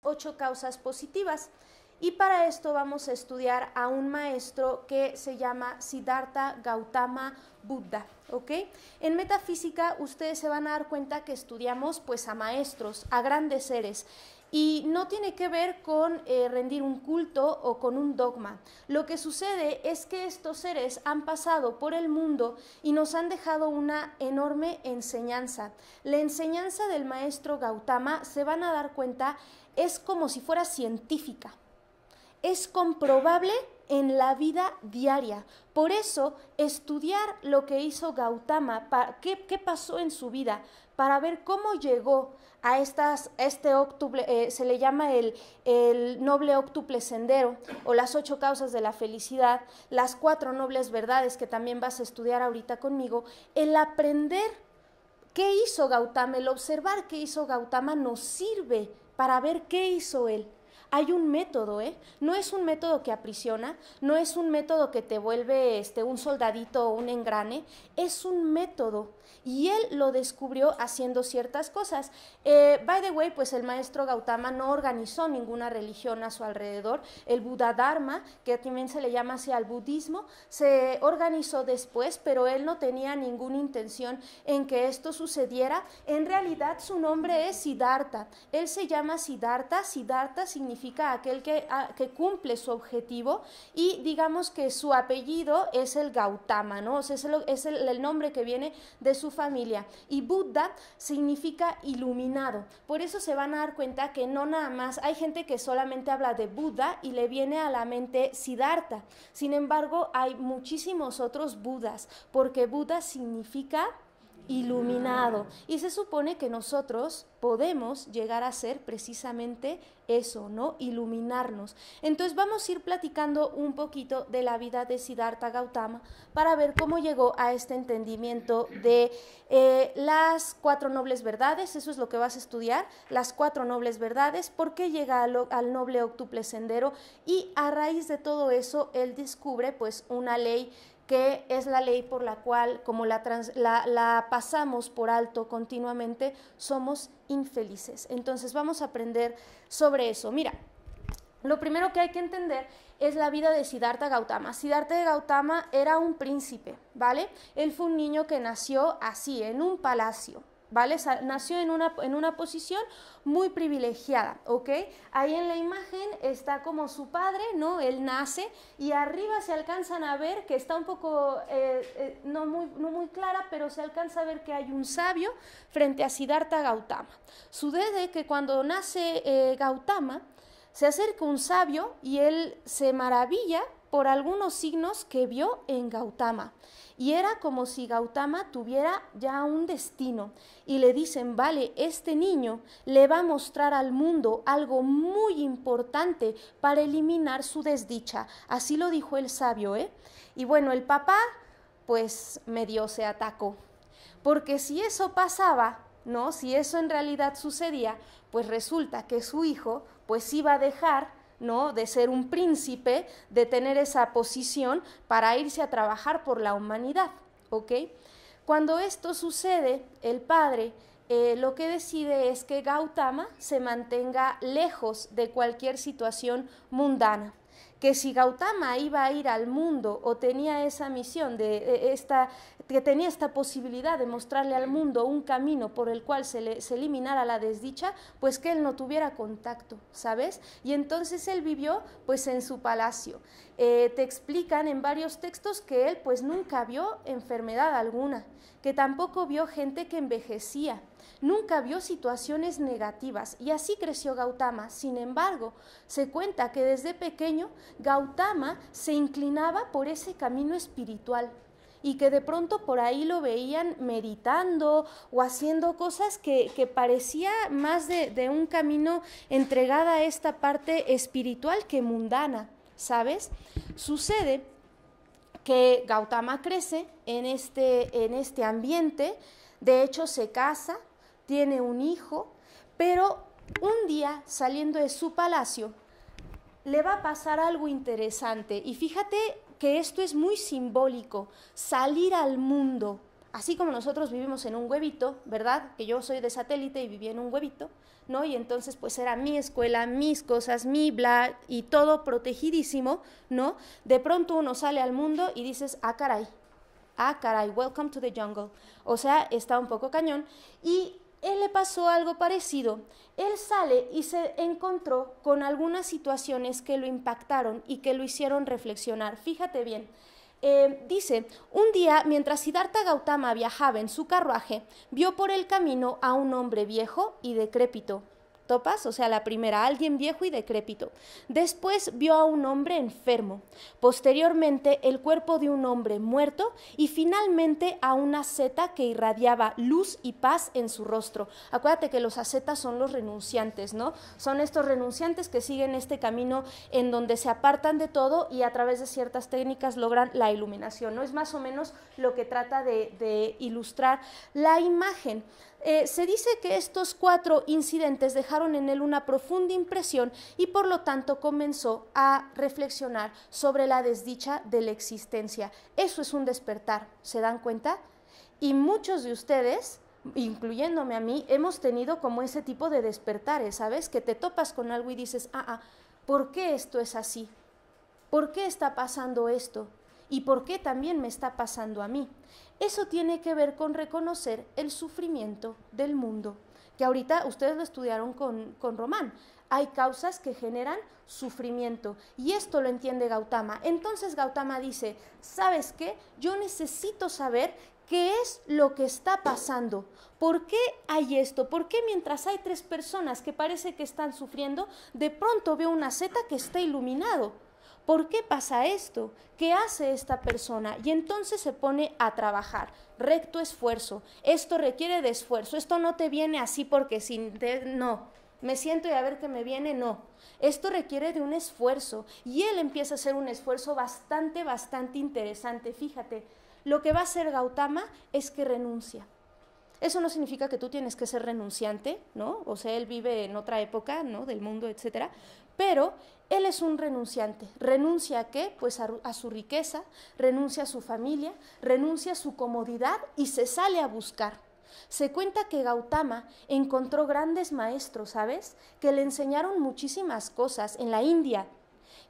8 causas positivas. Y para esto vamos a estudiar a un maestro que se llama Siddhartha Gautama Buddha, ¿ok? En metafísica ustedes se van a dar cuenta que estudiamos pues a maestros, a grandes seres, y no tiene que ver con rendir un culto o con un dogma. Lo que sucede es que estos seres han pasado por el mundo y nos han dejado una enorme enseñanza. La enseñanza del maestro Gautama, se van a dar cuenta, es como si fuera científica. Es comprobable en la vida diaria. Por eso, estudiar lo que hizo Gautama, qué pasó en su vida, para ver cómo llegó a este óctuple, se le llama el noble óctuple sendero, o las 8 causas de la felicidad, las 4 nobles verdades que también vas a estudiar ahorita conmigo. El aprender qué hizo Gautama, el observar qué hizo Gautama nos sirve para ver qué hizo él. Hay un método, no es un método que aprisiona, no es un método que te vuelve un soldadito o un engrane, es un método. Y él lo descubrió haciendo ciertas cosas. By the way, pues el maestro Gautama no organizó ninguna religión a su alrededor. El Buda Dharma, que también se le llama así al budismo, se organizó después, pero él no tenía ninguna intención en que esto sucediera. En realidad su nombre es Siddhartha. Él se llama Siddhartha. Siddhartha significa aquel que cumple su objetivo, y digamos que su apellido es el Gautama, ¿no? O sea, es el nombre que viene de su familia. Y Buddha significa iluminado. Por eso se van a dar cuenta que no nada más, hay gente que solamente habla de Buda y le viene a la mente Siddhartha. Sin embargo, hay muchísimos otros Budas, porque Buda significa iluminado, y se supone que nosotros podemos llegar a ser precisamente eso, ¿no? Iluminarnos. Entonces vamos a ir platicando un poquito de la vida de Siddhartha Gautama para ver cómo llegó a este entendimiento de las 4 nobles verdades. Eso es lo que vas a estudiar, las 4 nobles verdades, por qué llega al noble óctuple sendero, y a raíz de todo eso él descubre pues una ley que es la ley por la cual, como la pasamos por alto continuamente, somos infelices. Entonces vamos a aprender sobre eso. Mira, lo primero que hay que entender es la vida de Siddhartha Gautama. Siddhartha Gautama era un príncipe, ¿vale? Él fue un niño que nació así, en un palacio, ¿vale? Nació en una posición muy privilegiada, ¿ok? Ahí en la imagen está como su padre, ¿no? Él nace, y arriba se alcanzan a ver, que está un poco, no muy clara, pero se alcanza a ver que hay un sabio frente a Siddhartha Gautama. Sucede que cuando nace Gautama, se acerca un sabio y él se maravilla por algunos signos que vio en Gautama. Y era como si Gautama tuviera ya un destino. Y le dicen, vale, este niño le va a mostrar al mundo algo muy importante para eliminar su desdicha. Así lo dijo el sabio, ¿eh? Y bueno, el papá, pues medio se atacó. Porque si eso pasaba, ¿no? Si eso en realidad sucedía, pues resulta que su hijo, pues iba a dejar, ¿no?, de ser un príncipe, de tener esa posición para irse a trabajar por la humanidad, ¿ok? Cuando esto sucede, el padre lo que decide es que Gautama se mantenga lejos de cualquier situación mundana. Que si Gautama iba a ir al mundo o tenía esa misión, que tenía esta posibilidad de mostrarle al mundo un camino por el cual se eliminara la desdicha, pues que él no tuviera contacto, ¿sabes? Y entonces él vivió pues en su palacio. Te explican en varios textos que él pues nunca vio enfermedad alguna, que tampoco vio gente que envejecía, nunca vio situaciones negativas, y así creció Gautama. Sin embargo, se cuenta que desde pequeño Gautama se inclinaba por ese camino espiritual, y que de pronto por ahí lo veían meditando o haciendo cosas que parecía más de un camino entregada a esta parte espiritual que mundana, ¿sabes? Sucede que Gautama crece en este ambiente. De hecho se casa, tiene un hijo, pero un día, saliendo de su palacio, le va a pasar algo interesante. Y fíjate que esto es muy simbólico, salir al mundo así como nosotros vivimos en un huevito, ¿verdad? Que yo soy de satélite y viví en un huevito, ¿no? Y entonces pues era mi escuela, mis cosas, mi bla, y todo protegidísimo, ¿no? De pronto uno sale al mundo y dices, ah, caray, welcome to the jungle. O sea, está un poco cañón. Y él le pasó algo parecido. Él sale y se encontró con algunas situaciones que lo impactaron y que lo hicieron reflexionar. Fíjate bien. Dice, un día, mientras Siddhartha Gautama viajaba en su carruaje, vio por el camino a un hombre viejo y decrépito. ¿Topas? O sea, la primera, alguien viejo y decrépito. Después vio a un hombre enfermo, posteriormente el cuerpo de un hombre muerto y finalmente a una asceta que irradiaba luz y paz en su rostro. Acuérdate que los ascetas son los renunciantes, ¿no? Son estos renunciantes que siguen este camino en donde se apartan de todo y a través de ciertas técnicas logran la iluminación, ¿no? Es más o menos lo que trata de ilustrar la imagen. Se dice que estos 4 incidentes dejaron en él una profunda impresión y por lo tanto comenzó a reflexionar sobre la desdicha de la existencia. Eso es un despertar, ¿se dan cuenta? Y muchos de ustedes, incluyéndome a mí, hemos tenido como ese tipo de despertares, ¿sabes? Que te topas con algo y dices, ¿por qué esto es así? ¿Por qué está pasando esto? ¿Y por qué también me está pasando a mí? Eso tiene que ver con reconocer el sufrimiento del mundo, que ahorita ustedes lo estudiaron con Román. Hay causas que generan sufrimiento y esto lo entiende Gautama. Entonces Gautama dice, ¿sabes qué? Yo necesito saber qué es lo que está pasando. ¿Por qué hay esto? ¿Por qué mientras hay 3 personas que parece que están sufriendo, de pronto veo una asceta que está iluminado? ¿Por qué pasa esto? ¿Qué hace esta persona? Y entonces se pone a trabajar, recto esfuerzo. Esto requiere de esfuerzo, esto no te viene así porque no, me siento y a ver qué me viene, no. Esto requiere de un esfuerzo y él empieza a hacer un esfuerzo bastante interesante. Fíjate, lo que va a hacer Gautama es que renuncia. Eso no significa que tú tienes que ser renunciante, ¿no? O sea, él vive en otra época, ¿no? Del mundo, etcétera. Pero él es un renunciante. ¿Renuncia a qué? Pues a su riqueza, renuncia a su familia, renuncia a su comodidad y se sale a buscar. Se cuenta que Gautama encontró grandes maestros, ¿sabes? Que le enseñaron muchísimas cosas en la India.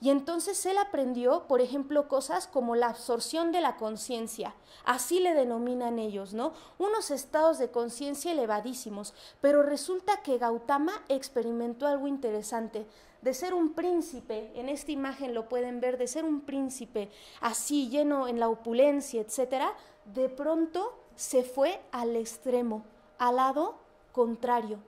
Y entonces él aprendió, por ejemplo, cosas como la absorción de la conciencia, así le denominan ellos, ¿no? Unos estados de conciencia elevadísimos, pero resulta que Gautama experimentó algo interesante, de ser un príncipe, en esta imagen lo pueden ver, de ser un príncipe así lleno en la opulencia, etcétera, de pronto se fue al extremo, al lado contrario.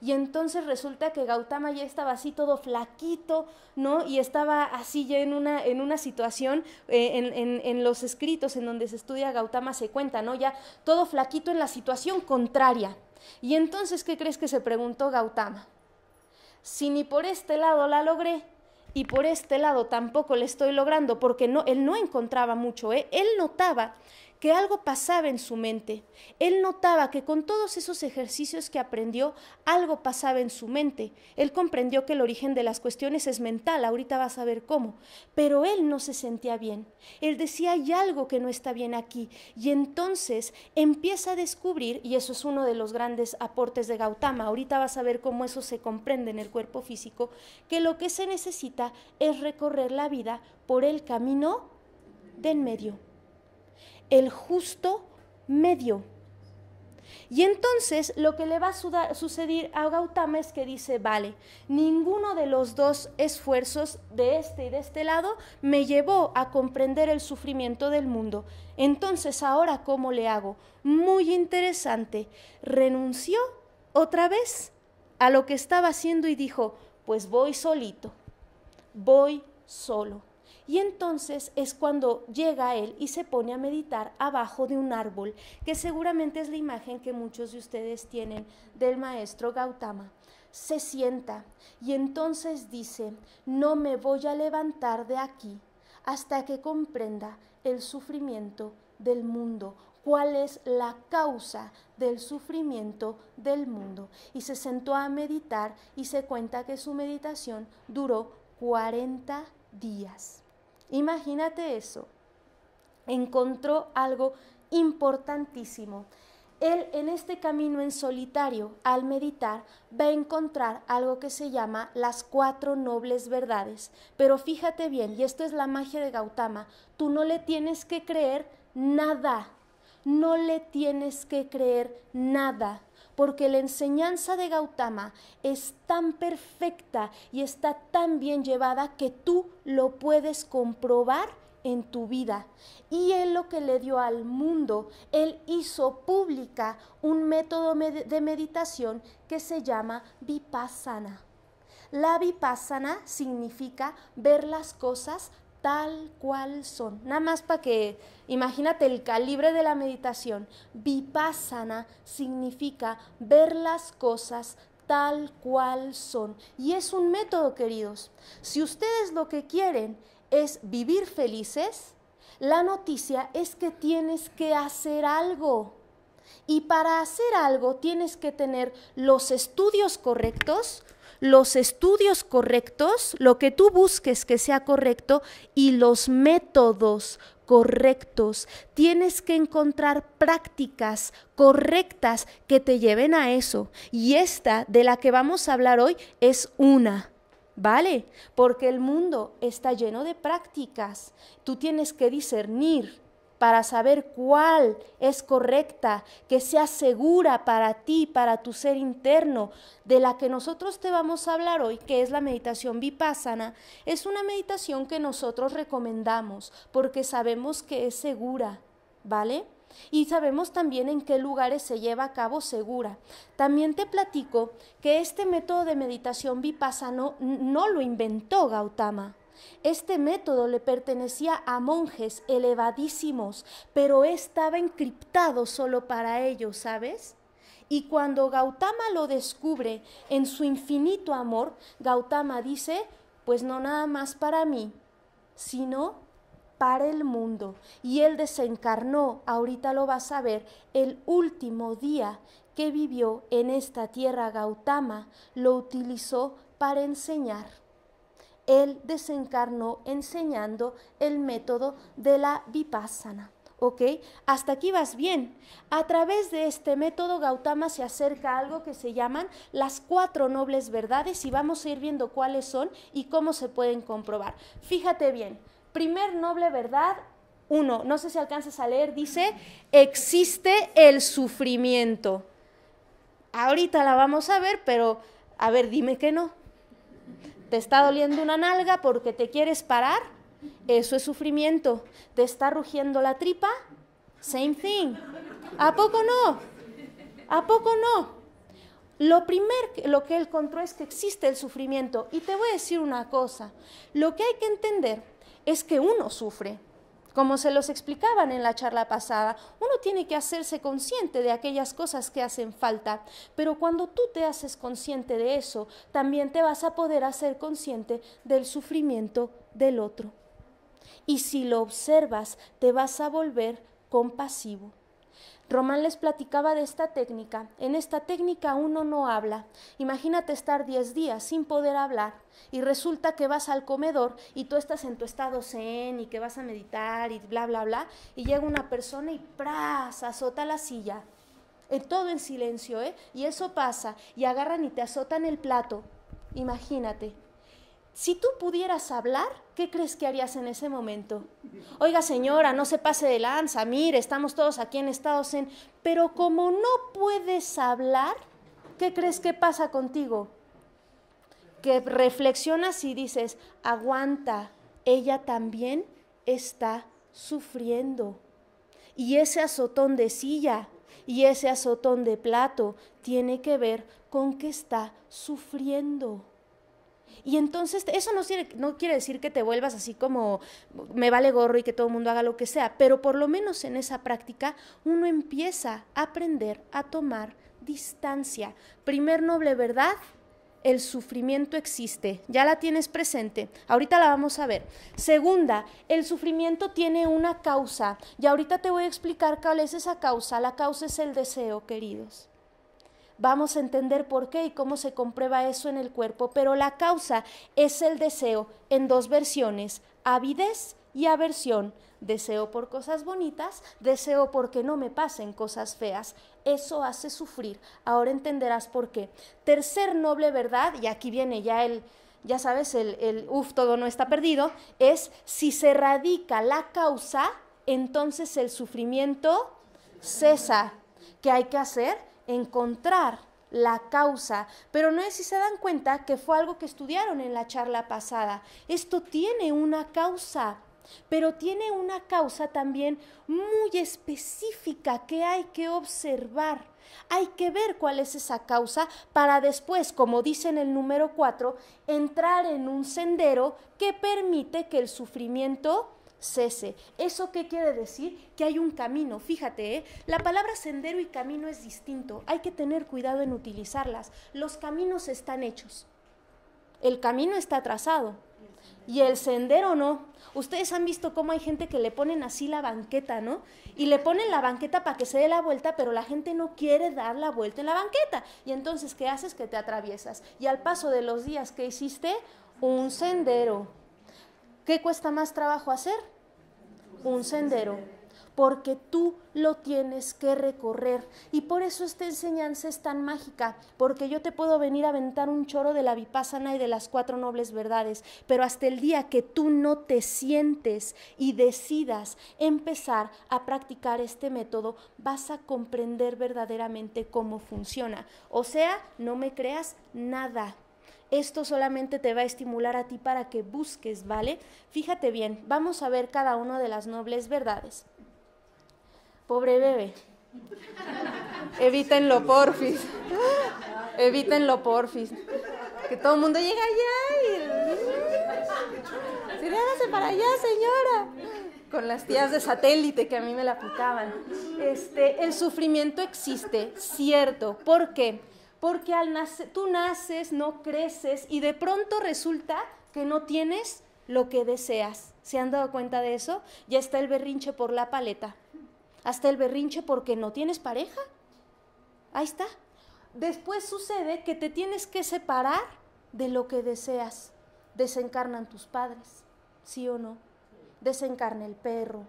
Y entonces resulta que Gautama ya estaba así todo flaquito, ¿no? Y estaba así ya en una situación, en los escritos en donde se estudia Gautama se cuenta, ¿no? Ya todo flaquito en la situación contraria. Y entonces, ¿qué crees que se preguntó Gautama? Si ni por este lado la logré y por este lado tampoco le estoy logrando, porque él no encontraba mucho, él notaba que algo pasaba en su mente. Él notaba que con todos esos ejercicios que aprendió, algo pasaba en su mente. Él comprendió que el origen de las cuestiones es mental, ahorita vas a ver cómo, pero él no se sentía bien. Él decía, hay algo que no está bien aquí, y entonces empieza a descubrir, y eso es uno de los grandes aportes de Gautama, ahorita vas a ver cómo eso se comprende en el cuerpo físico, que lo que se necesita es recorrer la vida por el camino del medio. El justo medio. Y entonces lo que le va a suceder a Gautama es que dice, vale, ninguno de los 2 esfuerzos de este y de este lado me llevó a comprender el sufrimiento del mundo. Entonces, ¿ahora cómo le hago? Muy interesante. Renunció otra vez a lo que estaba haciendo y dijo, pues voy solito, voy solo. Y entonces es cuando llega él y se pone a meditar abajo de un árbol, que seguramente es la imagen que muchos de ustedes tienen del maestro Gautama. Se sienta y entonces dice, no me voy a levantar de aquí hasta que comprenda el sufrimiento del mundo. ¿Cuál es la causa del sufrimiento del mundo? Y se sentó a meditar y se cuenta que su meditación duró 40 días. Imagínate eso. Encontró algo importantísimo. Él en este camino en solitario, al meditar, va a encontrar algo que se llama las 4 nobles verdades. Pero fíjate bien, y esto es la magia de Gautama, tú no le tienes que creer nada, no le tienes que creer nada, porque la enseñanza de Gautama es tan perfecta y está tan bien llevada que tú lo puedes comprobar en tu vida. Y él lo que le dio al mundo, él hizo pública un método de meditación que se llama Vipassana. La Vipassana significa ver las cosas tal cual son. Nada más para que imagínate el calibre de la meditación. Vipassana significa ver las cosas tal cual son. Y es un método, queridos. Si ustedes lo que quieren es vivir felices, la noticia es que tienes que hacer algo. Y para hacer algo tienes que tener los estudios correctos, lo que tú busques que sea correcto y los métodos correctos. Tienes que encontrar prácticas correctas que te lleven a eso. Y esta de la que vamos a hablar hoy es una. ¿Vale? Porque el mundo está lleno de prácticas. Tú tienes que discernir para saber cuál es correcta, que sea segura para ti, para tu ser interno. De la que nosotros te vamos a hablar hoy, que es la meditación Vipassana, es una meditación que nosotros recomendamos porque sabemos que es segura, ¿vale? Y sabemos también en qué lugares se lleva a cabo segura. También te platico que este método de meditación Vipassana no lo inventó Gautama. Este método le pertenecía a monjes elevadísimos, pero estaba encriptado solo para ellos, ¿sabes? Y cuando Gautama lo descubre en su infinito amor, Gautama dice, pues no nada más para mí, sino para el mundo. Y él desencarnó, ahorita lo vas a ver, el último día que vivió en esta tierra. Gautama lo utilizó para enseñar. Él desencarnó enseñando el método de la Vipassana. ¿Ok? Hasta aquí vas bien. A través de este método Gautama se acerca a algo que se llaman las 4 nobles verdades y vamos a ir viendo cuáles son y cómo se pueden comprobar. Fíjate bien. Primer noble verdad, 1, no sé si alcanzas a leer, dice, existe el sufrimiento. Ahorita la vamos a ver, pero a ver, dime que no. ¿Te está doliendo una nalga porque te quieres parar? Eso es sufrimiento. ¿Te está rugiendo la tripa? Same thing. ¿A poco no? ¿A poco no? Lo que él encontró es que existe el sufrimiento. Y te voy a decir una cosa. Lo que hay que entender es que uno sufre. Como se los explicaban en la charla pasada, uno tiene que hacerse consciente de aquellas cosas que hacen falta, pero cuando tú te haces consciente de eso, también te vas a poder hacer consciente del sufrimiento del otro. Y si lo observas, te vas a volver compasivo. Román les platicaba de esta técnica. En esta técnica uno no habla. Imagínate estar 10 días sin poder hablar y resulta que vas al comedor y tú estás en tu estado zen y que vas a meditar y bla, bla, bla, y llega una persona y ¡pras!, azota la silla. Todo en silencio, ¿eh? Y eso pasa y agarran y te azotan el plato. Imagínate. Si tú pudieras hablar, ¿qué crees que harías en ese momento? Oiga, señora, no se pase de lanza, mire, estamos todos aquí en estado zen. Pero como no puedes hablar, ¿qué crees que pasa contigo? Que reflexionas y dices, aguanta, ella también está sufriendo. Y ese azotón de silla y ese azotón de plato tiene que ver con que está sufriendo. Y entonces eso no quiere decir que te vuelvas así como me vale gorro y que todo el mundo haga lo que sea, pero por lo menos en esa práctica uno empieza a aprender a tomar distancia. Primer noble verdad, el sufrimiento existe, ya la tienes presente, ahorita la vamos a ver. Segunda, el sufrimiento tiene una causa y ahorita te voy a explicar cuál es esa causa. La causa es el deseo, queridos. Vamos a entender por qué y cómo se comprueba eso en el cuerpo, pero la causa es el deseo en 2 versiones, avidez y aversión. Deseo por cosas bonitas, deseo porque no me pasen cosas feas. Eso hace sufrir. Ahora entenderás por qué. Tercer noble verdad, y aquí viene ya ya sabes, todo no está perdido, es si se radica la causa, entonces el sufrimiento cesa. ¿Qué hay que hacer? Encontrar la causa, pero no sé si se dan cuenta que fue algo que estudiaron en la charla pasada. Esto tiene una causa, pero tiene una causa también muy específica que hay que observar. Hay que ver cuál es esa causa para después, como dice en el número 4, entrar en un sendero que permite que el sufrimiento cese. ¿Eso qué quiere decir? Que hay un camino. Fíjate, la palabra sendero y camino es distinto. Hay que tener cuidado en utilizarlas. Los caminos están hechos. El camino está trazado y el sendero no. Ustedes han visto cómo hay gente que le ponen así la banqueta, ¿no? Y le ponen la banqueta para que se dé la vuelta, pero la gente no quiere dar la vuelta en la banqueta. Y entonces, ¿qué haces? Que te atraviesas. Y al paso de los días, ¿qué hiciste? Un sendero. ¿Qué cuesta más trabajo hacer? Un sendero, porque tú lo tienes que recorrer. Y por eso esta enseñanza es tan mágica, porque yo te puedo venir a aventar un choro de la Vipassana y de las 4 nobles verdades, pero hasta el día que tú no te sientes y decidas empezar a practicar este método, vas a comprender verdaderamente cómo funciona. O sea, no me creas nada. Esto solamente te va a estimular a ti para que busques, ¿vale? Fíjate bien, vamos a ver cada una de las nobles verdades. Pobre bebé. Evítenlo, porfis. Evítenlo, porfis. Que todo el mundo llega allá y... Sí, hágase para allá, señora. Con las tías de satélite que a mí me la aplicaban. El sufrimiento existe, cierto. ¿Por qué? Porque tú naces, no creces y de pronto resulta que no tienes lo que deseas. ¿Se han dado cuenta de eso? Ya está el berrinche por la paleta. Hasta el berrinche porque no tienes pareja. Ahí está. Después sucede que te tienes que separar de lo que deseas. Desencarnan tus padres, ¿sí o no? Desencarna el perro.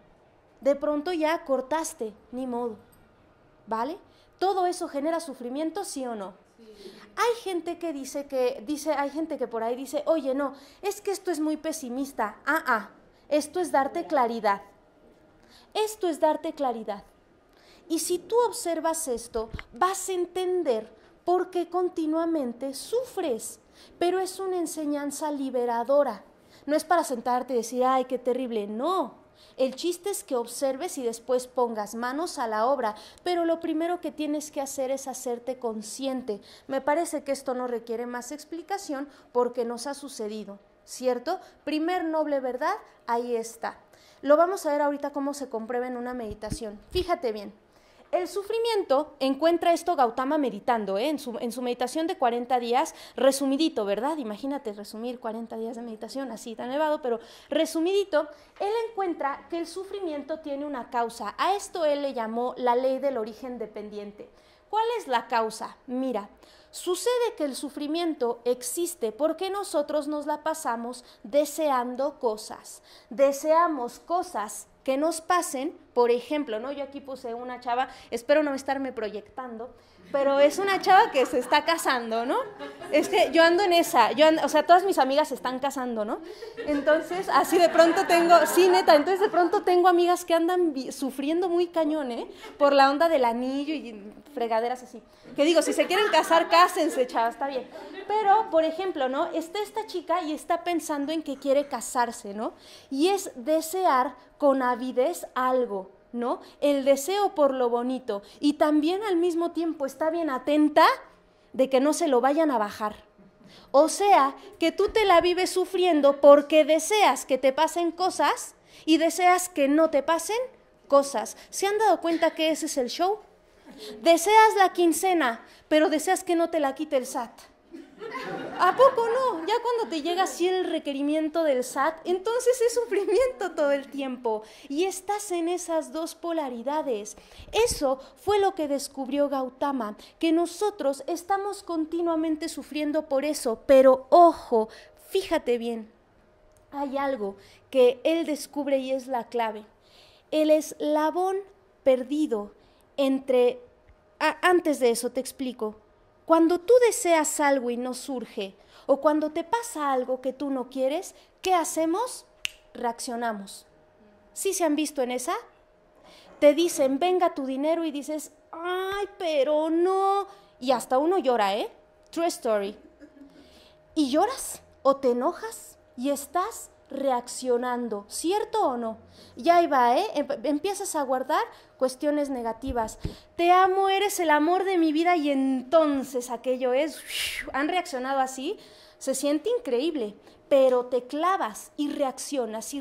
De pronto ya cortaste, ni modo. ¿Vale? ¿Todo eso genera sufrimiento, sí o no? Sí. Hay gente que hay gente que por ahí dice, oye, no, es que esto es muy pesimista. Esto es darte claridad. Esto es darte claridad. Y si tú observas esto, vas a entender por qué continuamente sufres. Pero es una enseñanza liberadora. No es para sentarte y decir, ay, qué terrible. No. El chiste es que observes y después pongas manos a la obra, pero lo primero que tienes que hacer es hacerte consciente. Me parece que esto no requiere más explicación porque nos ha sucedido, ¿cierto? Primer noble verdad, ahí está. Lo vamos a ver ahorita cómo se comprueba en una meditación. Fíjate bien. El sufrimiento encuentra esto Gautama meditando, en su meditación de 40 días, resumidito, ¿verdad? Imagínate resumir 40 días de meditación así tan elevado, pero resumidito, él encuentra que el sufrimiento tiene una causa. A esto él le llamó la ley del origen dependiente. ¿Cuál es la causa? Mira, sucede que el sufrimiento existe porque nosotros nos la pasamos deseando cosas. Deseamos cosas que nos pasen, por ejemplo, ¿no? Yo aquí puse una chava, espero no estarme proyectando, pero es una chava que se está casando, ¿no? Es que yo ando en esa, o sea, todas mis amigas se están casando, ¿no? Entonces, así de pronto entonces de pronto tengo amigas que andan sufriendo muy cañón, por la onda del anillo y fregaderas así. Que digo, si se quieren casar, cásense, chavas, está bien. Pero, por ejemplo, ¿no? Está esta chica y está pensando en que quiere casarse, ¿no? Y es desear con avidez algo, ¿no? El deseo por lo bonito. Y también al mismo tiempo está bien atenta de que no se lo vayan a bajar. O sea, que tú te la vives sufriendo porque deseas que te pasen cosas y deseas que no te pasen cosas. ¿Se han dado cuenta que ese es el show? Deseas la quincena, pero deseas que no te la quite el SAT. ¿A poco no? Ya cuando te llega así el requerimiento del SAT, entonces es sufrimiento todo el tiempo. Y estás en esas dos polaridades. Eso fue lo que descubrió Gautama, que nosotros estamos continuamente sufriendo por eso. Pero ojo, fíjate bien, hay algo que él descubre y es la clave. El eslabón perdido entre... antes de eso te explico. Cuando tú deseas algo y no surge, o cuando te pasa algo que tú no quieres, ¿qué hacemos? Reaccionamos. ¿Sí se han visto en esa? Te dicen, venga tu dinero y dices, ay, pero no. Y hasta uno llora, ¿eh? True story. Y lloras o te enojas y estás reaccionando, ¿cierto o no? Ya ahí va, ¿eh? Empiezas a guardar cuestiones negativas. Te amo, eres el amor de mi vida y entonces aquello es... ¿Han reaccionado así? Se siente increíble, pero te clavas y reaccionas,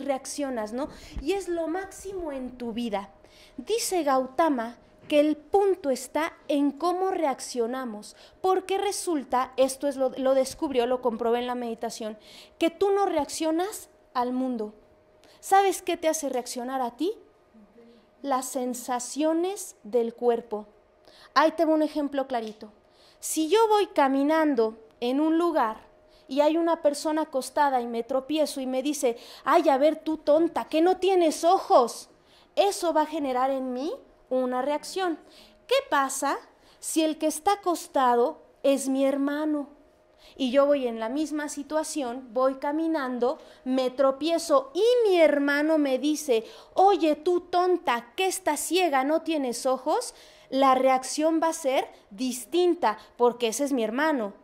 ¿no? Y es lo máximo en tu vida. Dice Gautama que el punto está en cómo reaccionamos, porque resulta, esto es lo descubrió, lo comprobé en la meditación, que tú no reaccionas al mundo. ¿Sabes qué te hace reaccionar a ti? Las sensaciones del cuerpo. Ahí te voy un ejemplo clarito. Si yo voy caminando en un lugar y hay una persona acostada y me tropiezo y me dice, ay, a ver tú tonta, que no tienes ojos, eso va a generar en mí una reacción. ¿Qué pasa si el que está acostado es mi hermano? Y yo voy en la misma situación, voy caminando, me tropiezo y mi hermano me dice, oye tú tonta, ¿qué estás ciega, no tienes ojos? La reacción va a ser distinta porque ese es mi hermano,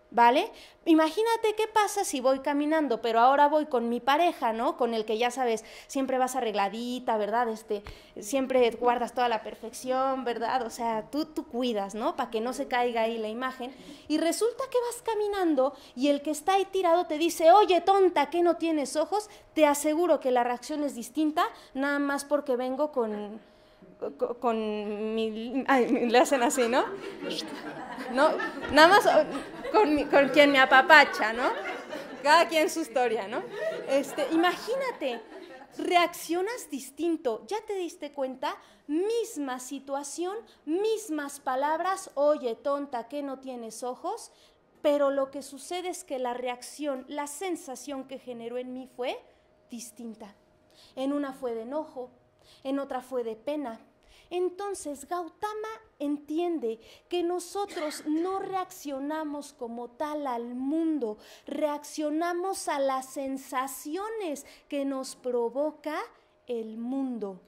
¿vale? Imagínate qué pasa si voy caminando, pero ahora voy con mi pareja, ¿no? Con el que ya sabes, siempre vas arregladita, ¿verdad? Siempre guardas toda la perfección, ¿verdad? O sea, tú cuidas, ¿no? Para que no se caiga ahí la imagen. Y resulta que vas caminando y el que está ahí tirado te dice, oye, tonta, ¿qué no tienes ojos? Te aseguro que la reacción es distinta, nada más porque vengo con mi... Ay, le hacen así, ¿no? No, nada más con quien me apapacha, ¿no? Cada quien su historia, ¿no? Imagínate, reaccionas distinto, ¿ya te diste cuenta? Misma situación, mismas palabras, oye, tonta, ¿qué no tienes ojos? Pero lo que sucede es que la reacción, la sensación que generó en mí fue distinta. En una fue de enojo, en otra fue de pena. Entonces Gautama entiende que nosotros no reaccionamos como tal al mundo, reaccionamos a las sensaciones que nos provoca el mundo.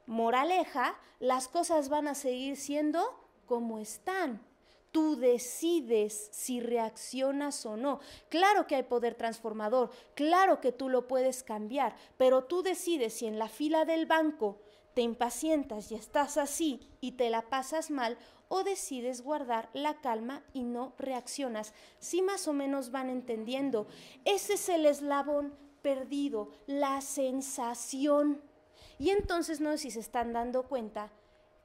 Moraleja, las cosas van a seguir siendo como están. Tú decides si reaccionas o no. Claro que hay poder transformador, claro que tú lo puedes cambiar, pero tú decides si en la fila del banco te impacientas y estás así y te la pasas mal, o decides guardar la calma y no reaccionas. Sí, más o menos van entendiendo. Ese es el eslabón perdido, la sensación. Y entonces no sé si se están dando cuenta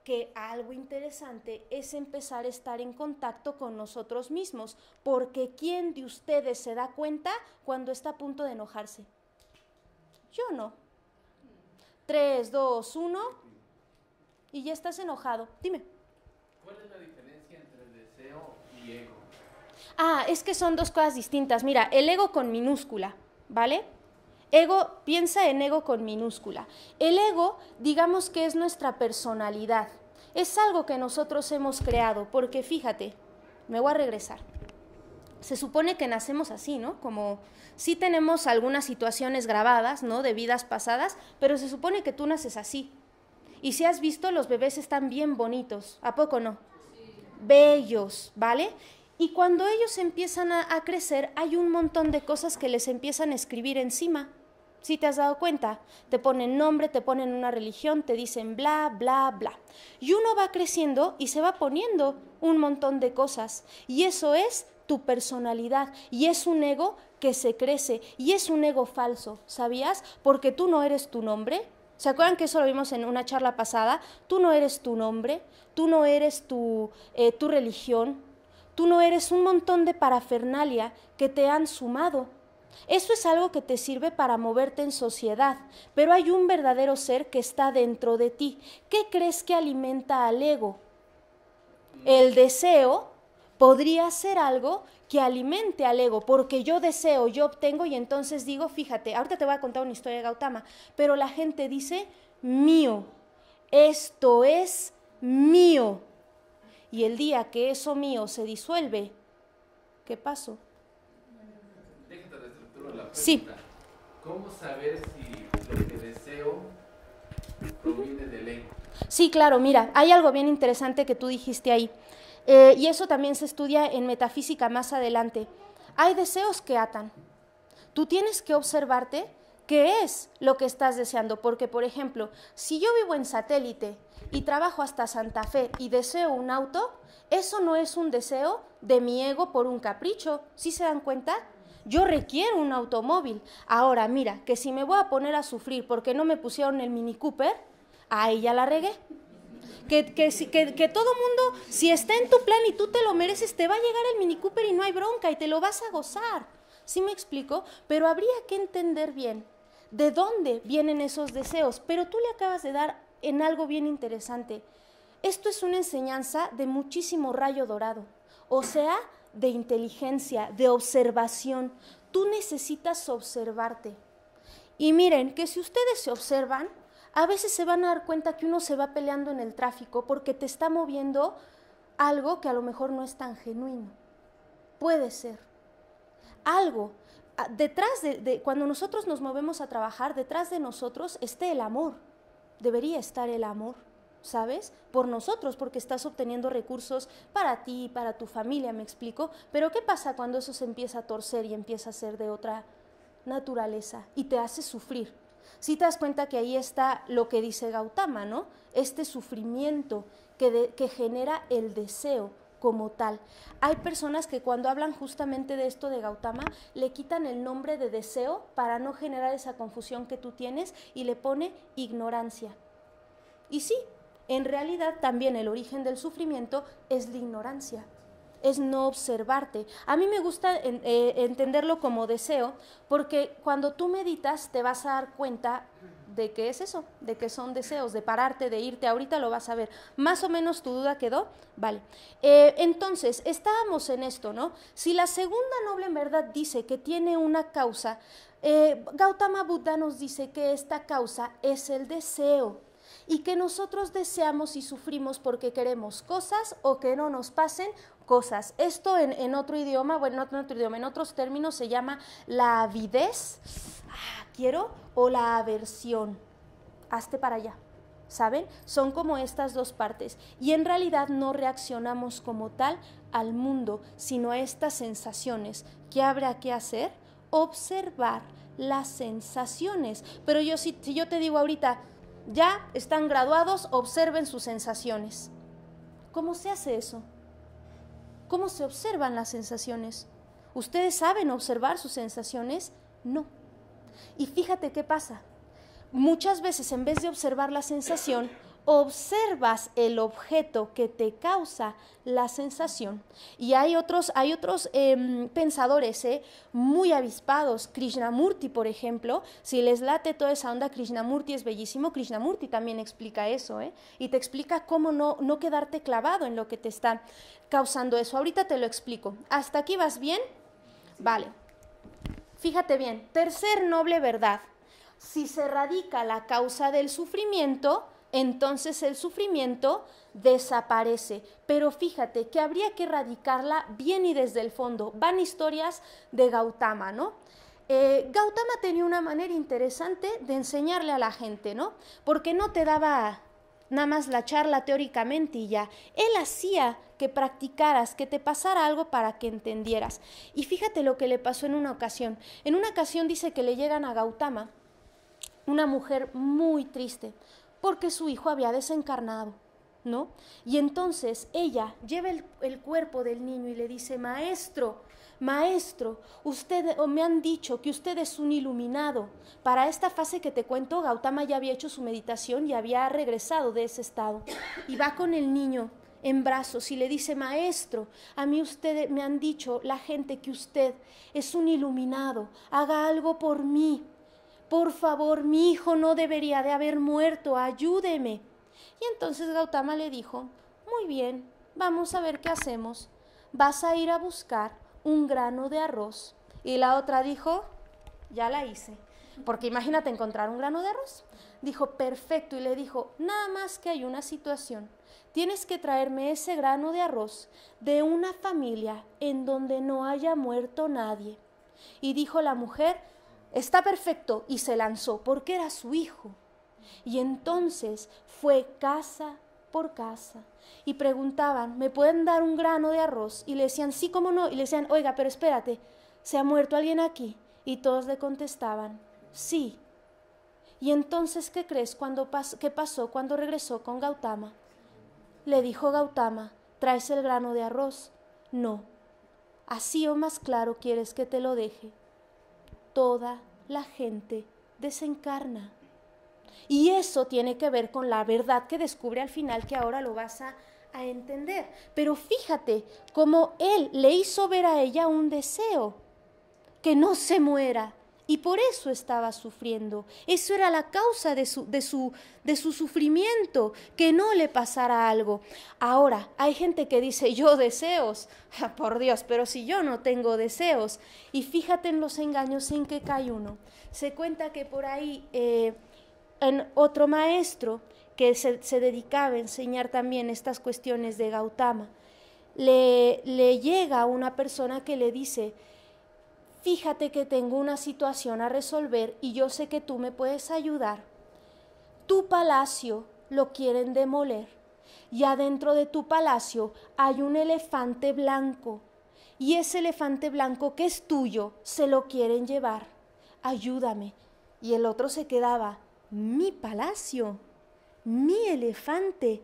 que algo interesante es empezar a estar en contacto con nosotros mismos, porque ¿quién de ustedes se da cuenta cuando está a punto de enojarse? Yo no. 3, 2, 1 y ya estás enojado. Dime. ¿Cuál es la diferencia entre deseo y ego? Es que son dos cosas distintas. Mira, el ego con minúscula, ¿vale? Ego, piensa en ego con minúscula. El ego, digamos que es nuestra personalidad. Es algo que nosotros hemos creado, porque fíjate, me voy a regresar. Se supone que nacemos así, ¿no? Como sí tenemos algunas situaciones grabadas, ¿no? De vidas pasadas, pero se supone que tú naces así. Y si has visto, los bebés están bien bonitos, ¿a poco no? Sí. Bellos, ¿vale? Y cuando ellos empiezan a crecer, hay un montón de cosas que les empiezan a escribir encima. ¿Sí te has dado cuenta? Te ponen nombre, te ponen una religión, te dicen bla, bla, bla. Y uno va creciendo y se va poniendo un montón de cosas. Y eso es tu personalidad. Y es un ego que se crece. Y es un ego falso, ¿sabías? Porque tú no eres tu nombre. ¿Se acuerdan que eso lo vimos en una charla pasada? Tú no eres tu nombre, tú no eres tu religión, tú no eres un montón de parafernalia que te han sumado. Eso es algo que te sirve para moverte en sociedad, pero hay un verdadero ser que está dentro de ti. ¿Qué crees que alimenta al ego? El deseo, podría ser algo que alimente al ego, porque yo deseo, yo obtengo y entonces digo, fíjate, ahorita te voy a contar una historia de Gautama, pero la gente dice, mío, esto es mío. Y el día que eso mío se disuelve, ¿qué pasó? Déjate de estructura la pregunta. Sí. ¿Cómo saber si lo que deseo proviene del ego? Sí, claro, mira, hay algo bien interesante que tú dijiste ahí. Y eso también se estudia en metafísica más adelante. Hay deseos que atan. Tú tienes que observarte qué es lo que estás deseando, porque, por ejemplo, si yo vivo en Satélite y trabajo hasta Santa Fe y deseo un auto, eso no es un deseo de mi ego por un capricho. ¿Sí se dan cuenta? Yo requiero un automóvil. Ahora, mira, que si me voy a poner a sufrir porque no me pusieron el Mini Cooper, ahí ya la regué. Que todo mundo, si está en tu plan y tú te lo mereces, te va a llegar el Mini Cooper y no hay bronca y te lo vas a gozar. ¿Sí me explico? Pero habría que entender bien de dónde vienen esos deseos. Pero tú le acabas de dar en algo bien interesante. Esto es una enseñanza de muchísimo rayo dorado, o sea, de inteligencia, de observación. Tú necesitas observarte. Y miren, que si ustedes se observan, a veces se van a dar cuenta que uno se va peleando en el tráfico porque te está moviendo algo que a lo mejor no es tan genuino. Puede ser. Algo. Detrás cuando nosotros nos movemos a trabajar, detrás de nosotros está el amor. Debería estar el amor, ¿sabes? Por nosotros, porque estás obteniendo recursos para ti, para tu familia, ¿me explico? Pero ¿qué pasa cuando eso se empieza a torcer y empieza a ser de otra naturaleza y te hace sufrir? Si te das cuenta que ahí está lo que dice Gautama, ¿no? Este sufrimiento que genera el deseo como tal. Hay personas que cuando hablan justamente de esto de Gautama, le quitan el nombre de deseo para no generar esa confusión que tú tienes y le pone ignorancia. Y sí, en realidad también el origen del sufrimiento es la ignorancia, es no observarte. A mí me gusta entenderlo como deseo, porque cuando tú meditas te vas a dar cuenta de qué es eso, de que son deseos, de pararte, de irte. Ahorita lo vas a ver. ¿Más o menos tu duda quedó? Vale. Entonces, estábamos en esto, ¿no? Si la segunda noble en verdad dice que tiene una causa, Gautama Buda nos dice que esta causa es el deseo. Y que nosotros deseamos y sufrimos porque queremos cosas o que no nos pasen cosas. Esto en otro idioma, bueno, no en otro idioma, en otros términos se llama la avidez, quiero, o la aversión. Hazte para allá, ¿saben? Son como estas dos partes. Y en realidad no reaccionamos como tal al mundo, sino a estas sensaciones. ¿Qué habrá que hacer? Observar las sensaciones. Pero si yo te digo ahorita, ya están graduados, observen sus sensaciones. ¿Cómo se hace eso? ¿Cómo se observan las sensaciones? ¿Ustedes saben observar sus sensaciones? No. Y fíjate qué pasa. Muchas veces en vez de observar la sensación, observas el objeto que te causa la sensación. Y hay otros pensadores muy avispados. Krishnamurti, por ejemplo, si les late toda esa onda, Krishnamurti es bellísimo. Krishnamurti también explica eso, y te explica cómo no quedarte clavado en lo que te está causando eso. Ahorita te lo explico. ¿Hasta aquí vas bien? Vale. Fíjate bien, tercer noble verdad. Si se radica la causa del sufrimiento, entonces el sufrimiento desaparece. Pero fíjate que habría que erradicarla bien y desde el fondo. Van historias de Gautama, ¿no? Gautama tenía una manera interesante de enseñarle a la gente, ¿no? Porque no te daba nada más la charla teóricamente y ya. Él hacía que practicaras, que te pasara algo para que entendieras. Y fíjate lo que le pasó en una ocasión. En una ocasión dice que le llegan a Gautama una mujer muy triste porque su hijo había desencarnado, ¿no? Y entonces ella lleva el cuerpo del niño y le dice, maestro, me han dicho que usted es un iluminado. Para esta fase que te cuento, Gautama ya había hecho su meditación y había regresado de ese estado. Y va con el niño en brazos y le dice, maestro, a mí me han dicho la gente que usted es un iluminado, haga algo por mí. Por favor, mi hijo no debería de haber muerto, ayúdeme. Y entonces Gautama le dijo, muy bien, vamos a ver qué hacemos. vas a ir a buscar un grano de arroz. Y la otra dijo, ya la hice. Porque imagínate encontrar un grano de arroz. Dijo, perfecto. Y le dijo, nada más que hay una situación. Tienes que traerme ese grano de arroz de una familia en donde no haya muerto nadie. Y dijo la mujer, está perfecto. Y se lanzó porque era su hijo. Y entonces fue casa por casa y preguntaban, ¿me pueden dar un grano de arroz? Y le decían, sí, cómo no. Y le decían, oiga, pero espérate, ¿se ha muerto alguien aquí? Y todos le contestaban, sí. Y entonces, ¿qué crees? ¿Qué pasó cuando regresó con Gautama? Le dijo Gautama, ¿traes el grano de arroz? No. Así o más claro quieres que te lo deje. Toda la gente desencarna. Y eso tiene que ver con la verdad que descubre al final, que ahora lo vas a entender. Pero fíjate cómo él le hizo ver a ella un deseo, que no se muera. Y por eso estaba sufriendo. Eso era la causa de su sufrimiento, que no le pasara algo. Ahora, hay gente que dice, yo deseos. Por Dios, pero si yo no tengo deseos. Y fíjate en los engaños en que cae uno. Se cuenta que por ahí en otro maestro que se dedicaba a enseñar también estas cuestiones de Gautama, le llega una persona que le dice, fíjate que tengo una situación a resolver y yo sé que tú me puedes ayudar. Tu palacio lo quieren demoler y adentro de tu palacio hay un elefante blanco y ese elefante blanco que es tuyo se lo quieren llevar. Ayúdame. Y el otro se quedaba, mi palacio, mi elefante.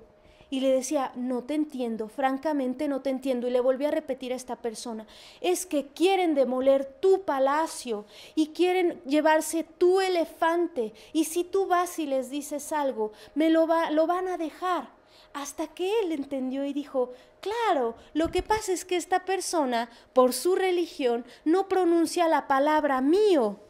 Y le decía, no te entiendo, francamente no te entiendo. Y le volví a repetir a esta persona, es que quieren demoler tu palacio y quieren llevarse tu elefante. Y si tú vas y les dices algo, lo van a dejar. Hasta que él entendió y dijo, claro, lo que pasa es que esta persona, por su religión, no pronuncia la palabra mío.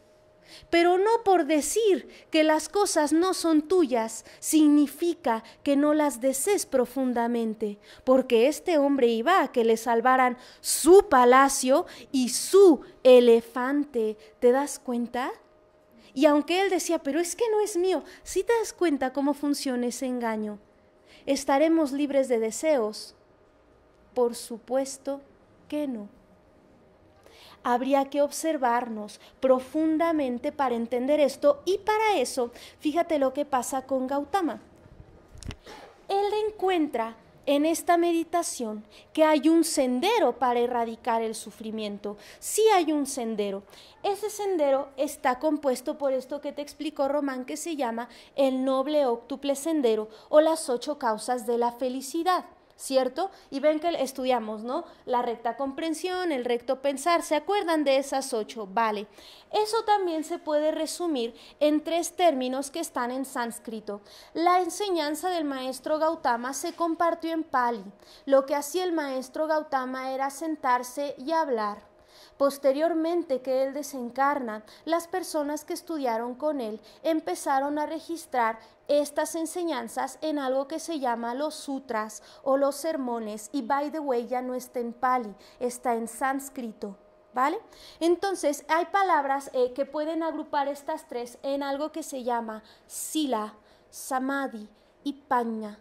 Pero no por decir que las cosas no son tuyas significa que no las desees profundamente, porque este hombre iba a que le salvaran su palacio y su elefante. ¿Te das cuenta? Y aunque él decía, pero es que no es mío, ¿sí te das cuenta cómo funciona ese engaño? ¿Estaremos libres de deseos? Por supuesto que no. Habría que observarnos profundamente para entender esto y para eso, fíjate lo que pasa con Gautama. Él encuentra en esta meditación que hay un sendero para erradicar el sufrimiento. Sí hay un sendero. Ese sendero está compuesto por esto que te explicó Román, que se llama el noble óctuple sendero o las 8 causas de la felicidad. ¿Cierto? Y ven que estudiamos, ¿no? La recta comprensión, el recto pensar, ¿se acuerdan de esas 8? Vale. Eso también se puede resumir en 3 términos que están en sánscrito. La enseñanza del maestro Gautama se compartió en Pali. Lo que hacía el maestro Gautama era sentarse y hablar. Posteriormente que él desencarna, las personas que estudiaron con él empezaron a registrar estas enseñanzas en algo que se llama los sutras o los sermones, y by the way ya no está en Pali, está en sánscrito, ¿vale? Entonces hay palabras que pueden agrupar estas 3 en algo que se llama sila, samadhi y pañña.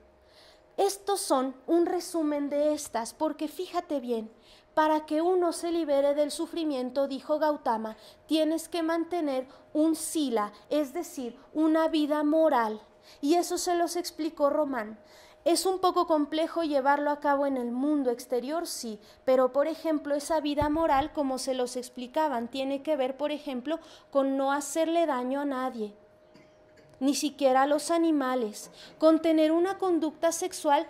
Estos son un resumen de estas, porque fíjate bien, para que uno se libere del sufrimiento, dijo Gautama, tienes que mantener un sila, es decir, una vida moral. Y eso se los explicó Román. ¿Es un poco complejo llevarlo a cabo en el mundo exterior? Sí, pero por ejemplo esa vida moral, como se los explicaban, tiene que ver, por ejemplo, con no hacerle daño a nadie, ni siquiera a los animales, con tener una conducta sexual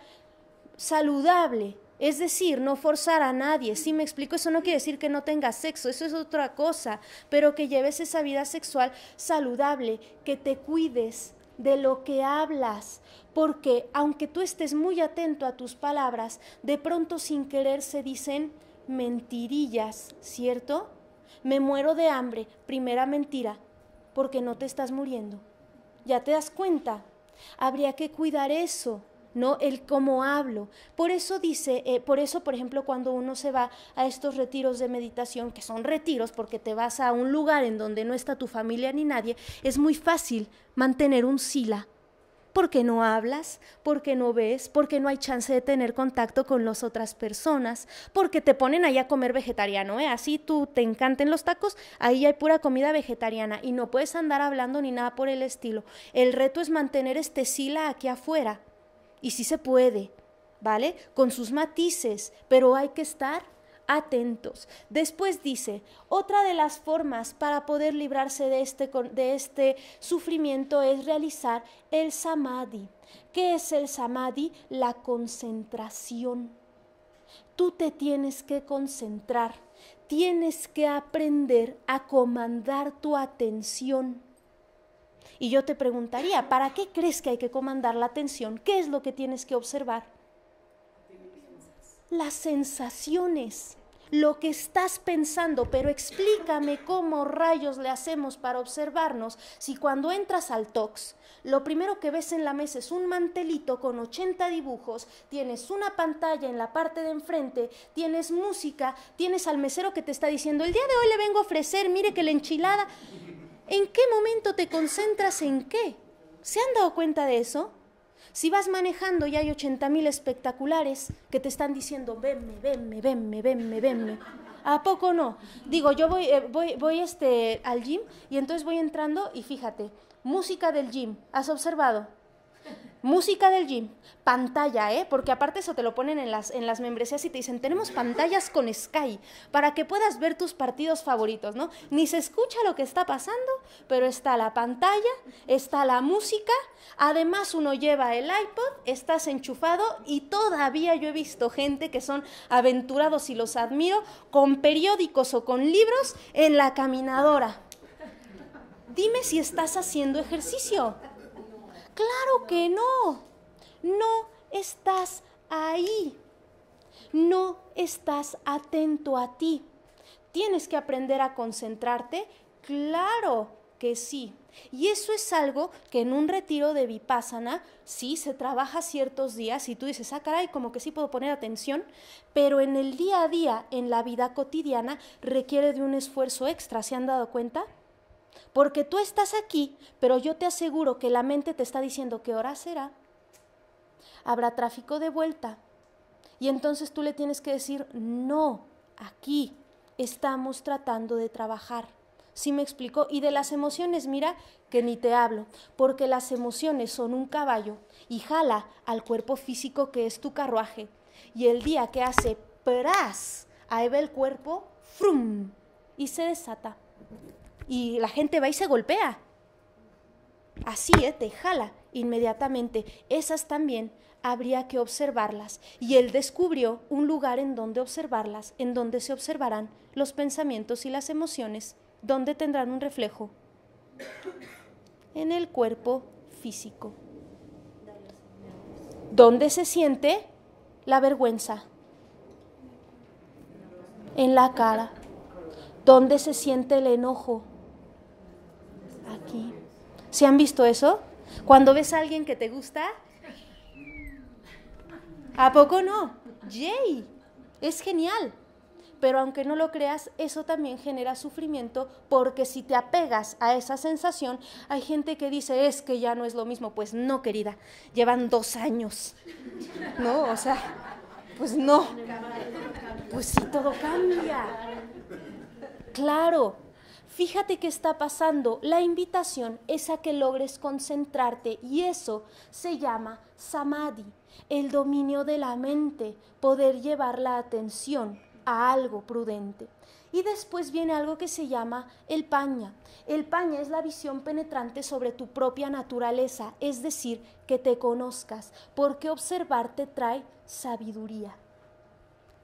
saludable. Es decir, no forzar a nadie. Si me explico, eso no quiere decir que no tengas sexo, eso es otra cosa, pero que lleves esa vida sexual saludable, que te cuides de lo que hablas, porque aunque tú estés muy atento a tus palabras, de pronto sin querer se dicen mentirillas, ¿cierto? Me muero de hambre, primera mentira, porque no te estás muriendo. ¿Ya te das cuenta? Habría que cuidar eso. ¿no? El cómo hablo. Por eso dice, por ejemplo, cuando uno se va a estos retiros de meditación, que son retiros porque te vas a un lugar en donde no está tu familia ni nadie, es muy fácil mantener un sila. Porque no hablas, porque no ves, porque no hay chance de tener contacto con las otras personas, porque te ponen ahí a comer vegetariano, así tú te encanten los tacos, ahí hay pura comida vegetariana y no puedes andar hablando ni nada por el estilo. El reto es mantener este sila aquí afuera y sí se puede, ¿vale? Con sus matices, pero hay que estar atentos. Después dice, otra de las formas para poder librarse de este sufrimiento es realizar el samadhi. ¿Qué es el samadhi? La concentración. Tú te tienes que concentrar, tienes que aprender a comandar tu atención. Y yo te preguntaría, ¿para qué crees que hay que comandar la atención? ¿Qué es lo que tienes que observar? Las sensaciones, lo que estás pensando, pero explícame cómo rayos le hacemos para observarnos si cuando entras al Tox, lo primero que ves en la mesa es un mantelito con 80 dibujos, tienes una pantalla en la parte de enfrente, tienes música, tienes al mesero que te está diciendo, el día de hoy le vengo a ofrecer, mire que la enchilada. ¿En qué momento te concentras en qué? ¿Se han dado cuenta de eso? Si vas manejando y hay 80,000 espectaculares que te están diciendo, venme, venme, venme, venme, venme. ¿A poco no? Digo, yo voy al gym y entonces voy entrando y fíjate, música del gym, ¿has observado? Música del gym, pantalla, porque aparte eso te lo ponen en las membresías y te dicen, tenemos pantallas con Sky para que puedas ver tus partidos favoritos, ¿no? Ni se escucha lo que está pasando, pero está la pantalla, está la música, además uno lleva el iPod, estás enchufado y todavía yo he visto gente que son aventurados y los admiro con periódicos o con libros en la caminadora. Dime si estás haciendo ejercicio. Claro que no, no estás ahí, no estás atento a ti. ¿Tienes que aprender a concentrarte? Claro que sí. Y eso es algo que en un retiro de Vipassana sí se trabaja ciertos días y tú dices, ah, caray, como que sí puedo poner atención, pero en el día a día, en la vida cotidiana, requiere de un esfuerzo extra. ¿Se han dado cuenta? Porque tú estás aquí, pero yo te aseguro que la mente te está diciendo qué hora será, habrá tráfico de vuelta. Y entonces tú le tienes que decir, no, aquí estamos tratando de trabajar. ¿Sí me explico? Y de las emociones, mira, que ni te hablo, porque las emociones son un caballo y jala al cuerpo físico que es tu carruaje. Y el día que hace pras, ahí va el cuerpo, frum, y se desata. Y la gente va y se golpea. Así, te jala inmediatamente. Esas también habría que observarlas. Y él descubrió un lugar en donde observarlas, en donde se observarán los pensamientos y las emociones, donde tendrán un reflejo en el cuerpo físico. ¿Dónde se siente la vergüenza? En la cara. ¿Dónde se siente el enojo? Aquí. ¿Se han visto eso? Cuando ves a alguien que te gusta, ¿a poco no? ¡Yay! Es genial. Pero aunque no lo creas, eso también genera sufrimiento, porque si te apegas a esa sensación, hay gente que dice, es que ya no es lo mismo. Pues no, querida, llevan 2 años, ¿no? O sea, pues no. Pues sí, todo cambia. Claro. Fíjate qué está pasando. La invitación es a que logres concentrarte y eso se llama samadhi, el dominio de la mente, poder llevar la atención a algo prudente. Y después viene algo que se llama el paña. El paña es la visión penetrante sobre tu propia naturaleza, es decir, que te conozcas, porque observarte trae sabiduría.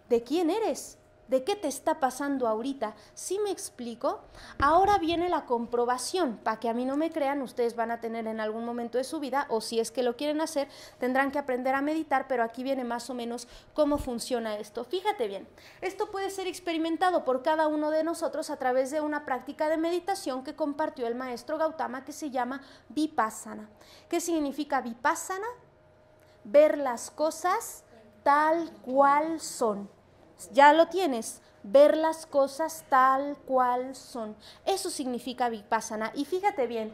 ¿De quién eres? ¿De qué te está pasando ahorita? ¿Sí me explico? Ahora viene la comprobación. Para que a mí no me crean, ustedes van a tener en algún momento de su vida, o si es que lo quieren hacer, tendrán que aprender a meditar, pero aquí viene más o menos cómo funciona esto. Fíjate bien, esto puede ser experimentado por cada uno de nosotros a través de una práctica de meditación que compartió el maestro Gautama, que se llama Vipassana. ¿Qué significa Vipassana? ver las cosas tal cual son. Ya lo tienes, ver las cosas tal cual son. Eso significa Vipassana. Y fíjate bien,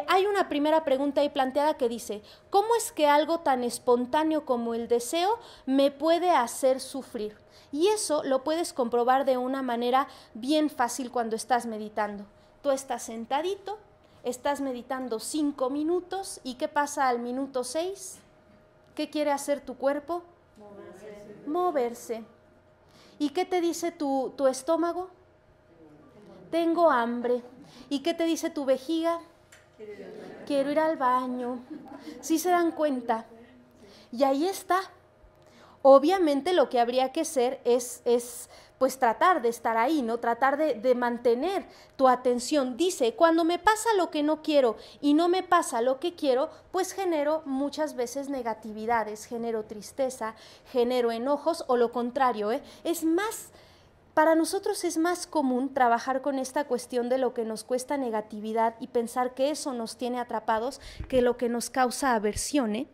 hay una primera pregunta ahí planteada que dice, ¿cómo es que algo tan espontáneo como el deseo me puede hacer sufrir? Y eso lo puedes comprobar de una manera bien fácil cuando estás meditando. Tú estás sentadito, estás meditando 5 minutos, ¿y qué pasa al minuto 6? ¿Qué quiere hacer tu cuerpo? Moverse. ¿Y qué te dice tu estómago? Tengo hambre. ¿Y qué te dice tu vejiga? Quiero ir al baño. ¿Sí se dan cuenta? Y ahí está. Obviamente lo que habría que hacer es pues tratar de estar ahí, ¿no? Tratar de mantener tu atención. Dice, cuando me pasa lo que no quiero y no me pasa lo que quiero, pues genero muchas veces negatividades, genero tristeza, genero enojos o lo contrario, ¿eh? Para nosotros es más común trabajar con esta cuestión de lo que nos cuesta negatividad y pensar que eso nos tiene atrapados que lo que nos causa aversión, ¿eh?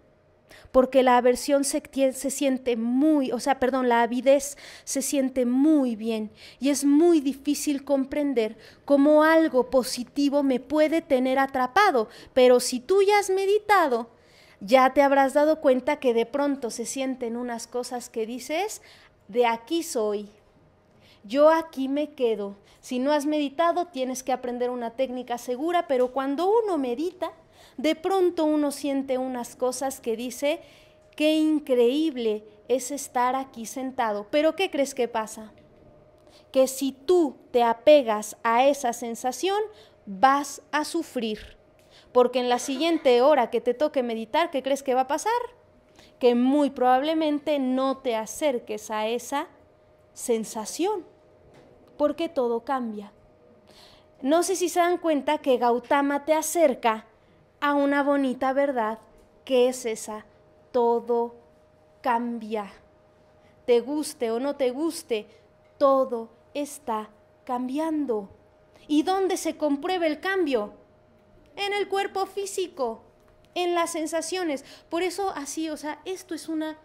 Porque la aversión se siente la avidez se siente muy bien y es muy difícil comprender cómo algo positivo me puede tener atrapado, pero si tú ya has meditado, ya te habrás dado cuenta que de pronto se sienten unas cosas que dices, de aquí soy, yo aquí me quedo. Si no has meditado, tienes que aprender una técnica segura, pero cuando uno medita, de pronto uno siente unas cosas que dice, qué increíble es estar aquí sentado. Pero ¿qué crees que pasa? Que si tú te apegas a esa sensación, vas a sufrir. Porque en la siguiente hora que te toque meditar, ¿qué crees que va a pasar? Que muy probablemente no te acerques a esa sensación, porque todo cambia. No sé si se dan cuenta que Gautama te acerca a una bonita verdad, que es esa, todo cambia. Te guste o no te guste, todo está cambiando. ¿Y dónde se comprueba el cambio? En el cuerpo físico, en las sensaciones. Por eso así, esto es una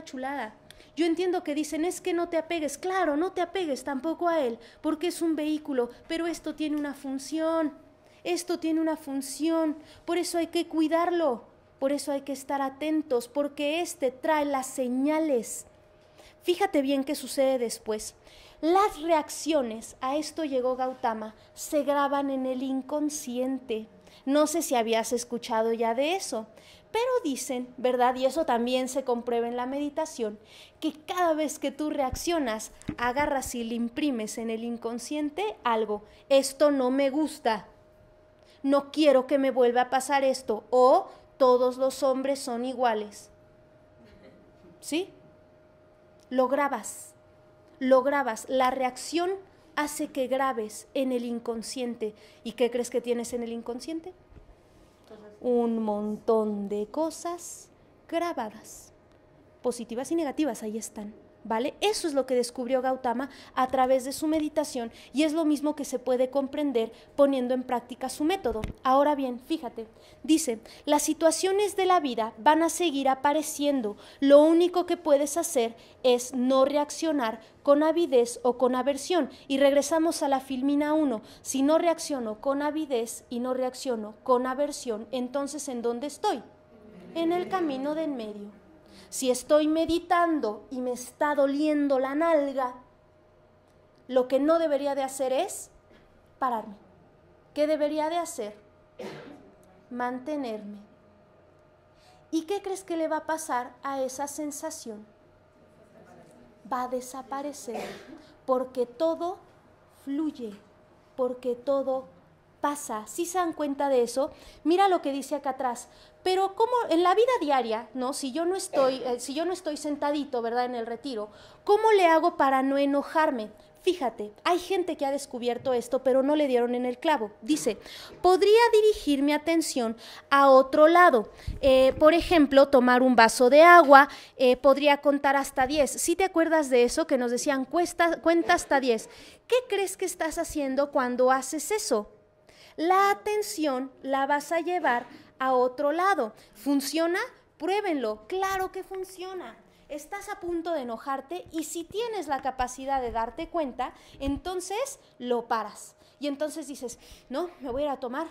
chulada. Yo entiendo que dicen, es que no te apegues. Claro, no te apegues tampoco a él, porque es un vehículo, pero esto tiene una función. Esto tiene una función, por eso hay que cuidarlo, por eso hay que estar atentos, porque trae las señales. Fíjate bien qué sucede después. Las reacciones, a esto llegó Gautama, se graban en el inconsciente. No sé si habías escuchado ya de eso, pero dicen, ¿verdad? Y eso también se comprueba en la meditación, que cada vez que tú reaccionas, agarras y le imprimes en el inconsciente algo. Esto no me gusta. No quiero que me vuelva a pasar esto, o todos los hombres son iguales. ¿Sí? Lo grabas, la reacción hace que grabes en el inconsciente. ¿Y qué crees que tienes en el inconsciente? Un montón de cosas grabadas, positivas y negativas, ahí están. ¿Vale? Eso es lo que descubrió Gautama a través de su meditación y es lo mismo que se puede comprender poniendo en práctica su método. Ahora bien, fíjate, dice, las situaciones de la vida van a seguir apareciendo. Lo único que puedes hacer es no reaccionar con avidez o con aversión. Y regresamos a la Filmina 1. Si no reacciono con avidez y no reacciono con aversión, entonces ¿en dónde estoy? En el camino de en medio. Si estoy meditando y me está doliendo la nalga, lo que no debería de hacer es pararme. ¿Qué debería de hacer? Mantenerme. ¿Y qué crees que le va a pasar a esa sensación? Va a desaparecer, porque todo fluye, porque todo pasa. ¿Sí se dan cuenta de eso? Mira lo que dice acá atrás. Pero como en la vida diaria, ¿no? Si yo no estoy sentadito, ¿verdad? En el retiro, ¿cómo le hago para no enojarme? Fíjate, hay gente que ha descubierto esto, pero no le dieron en el clavo. Dice, podría dirigir mi atención a otro lado. Por ejemplo, tomar un vaso de agua, podría contar hasta 10. ¿Sí te acuerdas de eso que nos decían, cuenta hasta 10? ¿Qué crees que estás haciendo cuando haces eso? La atención la vas a llevar a otro lado. ¿Funciona? Pruébenlo, claro que funciona. Estás a punto de enojarte y si tienes la capacidad de darte cuenta, entonces lo paras. Y entonces dices, no, me voy a ir a tomar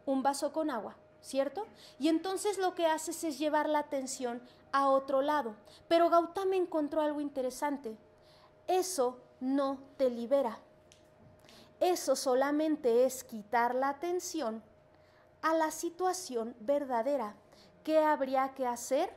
un vaso con agua, ¿cierto? Y entonces lo que haces es llevar la atención a otro lado. Pero Gautama encontró algo interesante. Eso no te libera. Eso solamente es quitar la atención a la situación verdadera. ¿Qué habría que hacer?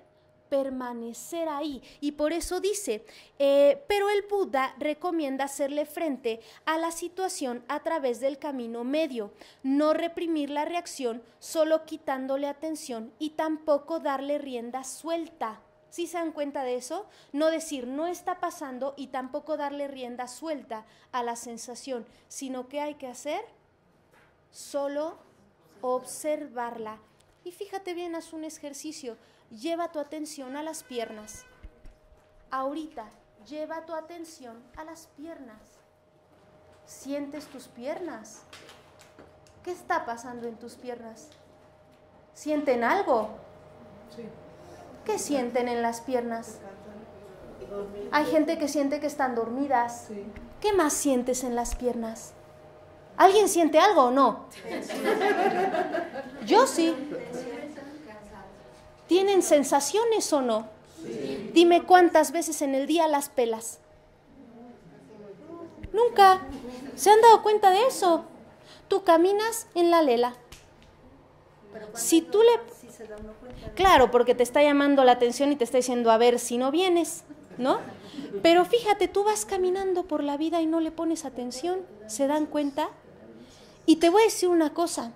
Permanecer ahí. Y por eso dice, pero el Buda recomienda hacerle frente a la situación a través del camino medio, no reprimir la reacción solo quitándole atención y tampoco darle rienda suelta. ¿Sí se dan cuenta de eso? No decir no está pasando y tampoco darle rienda suelta a la sensación, sino que hay que hacer solo observarla. Y fíjate bien, haz un ejercicio. Lleva tu atención a las piernas. Ahorita, lleva tu atención a las piernas. ¿Sientes tus piernas? ¿Qué está pasando en tus piernas? ¿Sienten algo? Sí. ¿Qué sienten en las piernas? Hay gente que siente que están dormidas. Sí. ¿Qué más sientes en las piernas? ¿Alguien siente algo o no? Yo sí. ¿Tienen sensaciones o no? Sí. Dime cuántas veces en el día las pelas. Nunca. ¿Se han dado cuenta de eso? Tú caminas en la lela. Si tú le... Claro, porque te está llamando la atención y te está diciendo, a ver si no vienes, ¿no? Pero fíjate, tú vas caminando por la vida y no le pones atención. ¿Se dan cuenta? Y te voy a decir una cosa.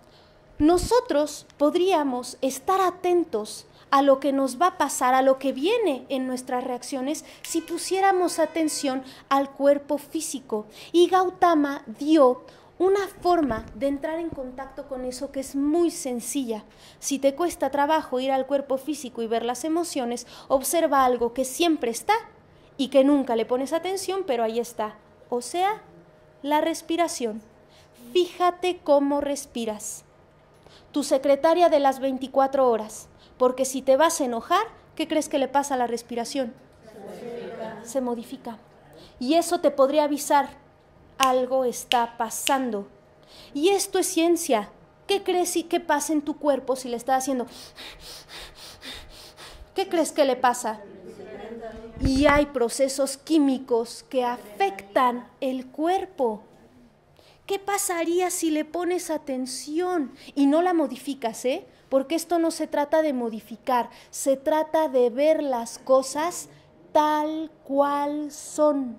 Nosotros podríamos estar atentos a lo que nos va a pasar, a lo que viene en nuestras reacciones, si pusiéramos atención al cuerpo físico. Y Gautama dio una forma de entrar en contacto con eso que es muy sencilla. Si te cuesta trabajo ir al cuerpo físico y ver las emociones, observa algo que siempre está y que nunca le pones atención, pero ahí está. O sea, la respiración. Fíjate cómo respiras. Tu secretaria de las 24 horas. Porque si te vas a enojar, ¿qué crees que le pasa a la respiración? Se modifica. Y eso te podría avisar, algo está pasando. Y esto es ciencia. ¿Qué crees que pasa en tu cuerpo si le estás haciendo? ¿Qué crees que le pasa? Y hay procesos químicos que afectan el cuerpo. ¿Qué pasaría si le pones atención y no la modificas, Porque esto no se trata de modificar, se trata de ver las cosas tal cual son.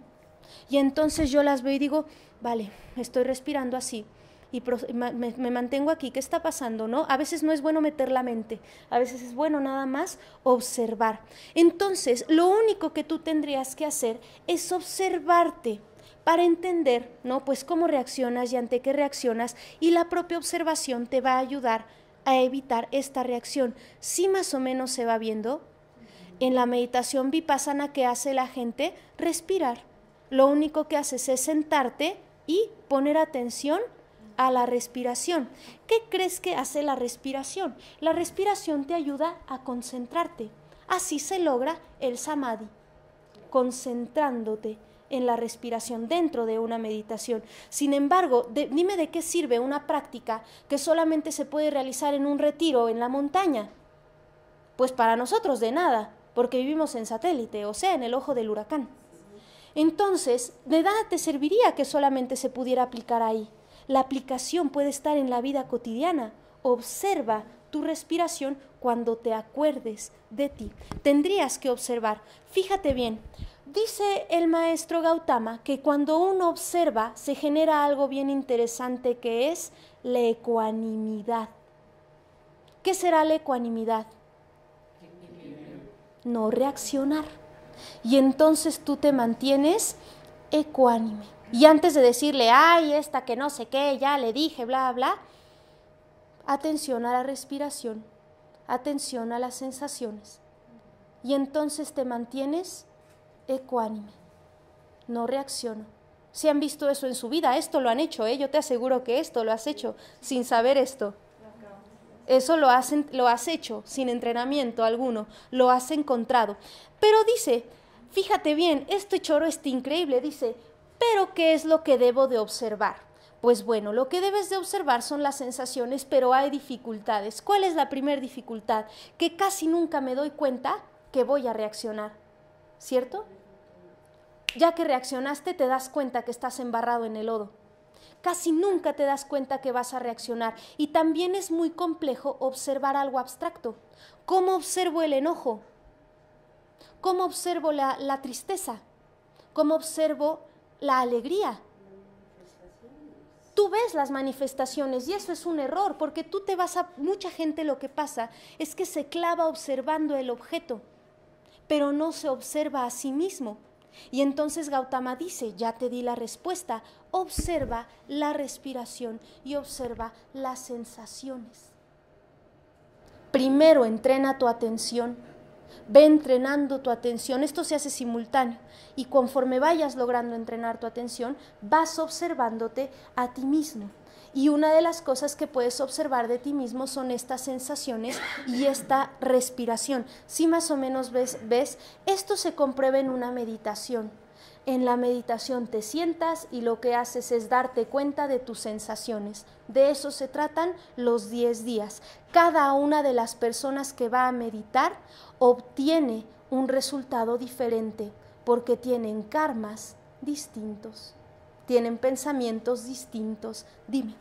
Y entonces yo las veo y digo, vale, estoy respirando así y me mantengo aquí. ¿Qué está pasando, no? A veces no es bueno meter la mente, a veces es bueno nada más observar. Entonces, lo único que tú tendrías que hacer es observarte para entender, ¿no? Pues cómo reaccionas y ante qué reaccionas, y la propia observación te va a ayudar a evitar esta reacción. ¿Sí más o menos se va viendo? En la meditación vipassana, ¿qué hace la gente? Respirar. Lo único que haces es sentarte y poner atención a la respiración. ¿Qué crees que hace la respiración? La respiración te ayuda a concentrarte. Así se logra el samadhi, concentrándote en la respiración dentro de una meditación. Sin embargo, dime de qué sirve una práctica que solamente se puede realizar en un retiro en la montaña. Pues para nosotros de nada, porque vivimos en satélite, o sea, en el ojo del huracán. Entonces, de nada te serviría que solamente se pudiera aplicar ahí. La aplicación puede estar en la vida cotidiana. Observa tu respiración cuando te acuerdes de ti. Tendrías que observar. Fíjate bien. Dice el maestro Gautama que cuando uno observa se genera algo bien interesante, que es la ecuanimidad. ¿Qué será la ecuanimidad? No reaccionar. Y entonces tú te mantienes ecuánime. Y antes de decirle, ay, esta que no sé qué, ya le dije, bla, bla, atención a la respiración, atención a las sensaciones. Y entonces te mantienes ecuánime, no reacciono. Si han visto eso en su vida, esto lo han hecho, yo te aseguro que esto lo has hecho sin saber esto. Eso lo has hecho sin entrenamiento alguno, lo has encontrado. Pero dice, fíjate bien, este choro está increíble, dice, pero ¿qué es lo que debo de observar? Pues bueno, lo que debes de observar son las sensaciones, pero hay dificultades. ¿Cuál es la primera dificultad? Que casi nunca me doy cuenta que voy a reaccionar, ¿cierto? Ya que reaccionaste, te das cuenta que estás embarrado en el lodo. Casi nunca te das cuenta que vas a reaccionar. Y también es muy complejo observar algo abstracto. ¿Cómo observo el enojo? ¿Cómo observo la tristeza? ¿Cómo observo la alegría? Tú ves las manifestaciones y eso es un error, porque mucha gente lo que pasa es que se clava observando el objeto, pero no se observa a sí mismo. Y entonces Gautama dice, ya te di la respuesta, observa la respiración y observa las sensaciones. Primero entrena tu atención, ve entrenando tu atención, esto se hace simultáneo y conforme vayas logrando entrenar tu atención, vas observándote a ti mismo. Y una de las cosas que puedes observar de ti mismo son estas sensaciones y esta respiración. Si más o menos ves, esto se comprueba en una meditación. En la meditación te sientas y lo que haces es darte cuenta de tus sensaciones. De eso se tratan los 10 días. Cada una de las personas que va a meditar obtiene un resultado diferente porque tienen karmas distintos, tienen pensamientos distintos. Dime.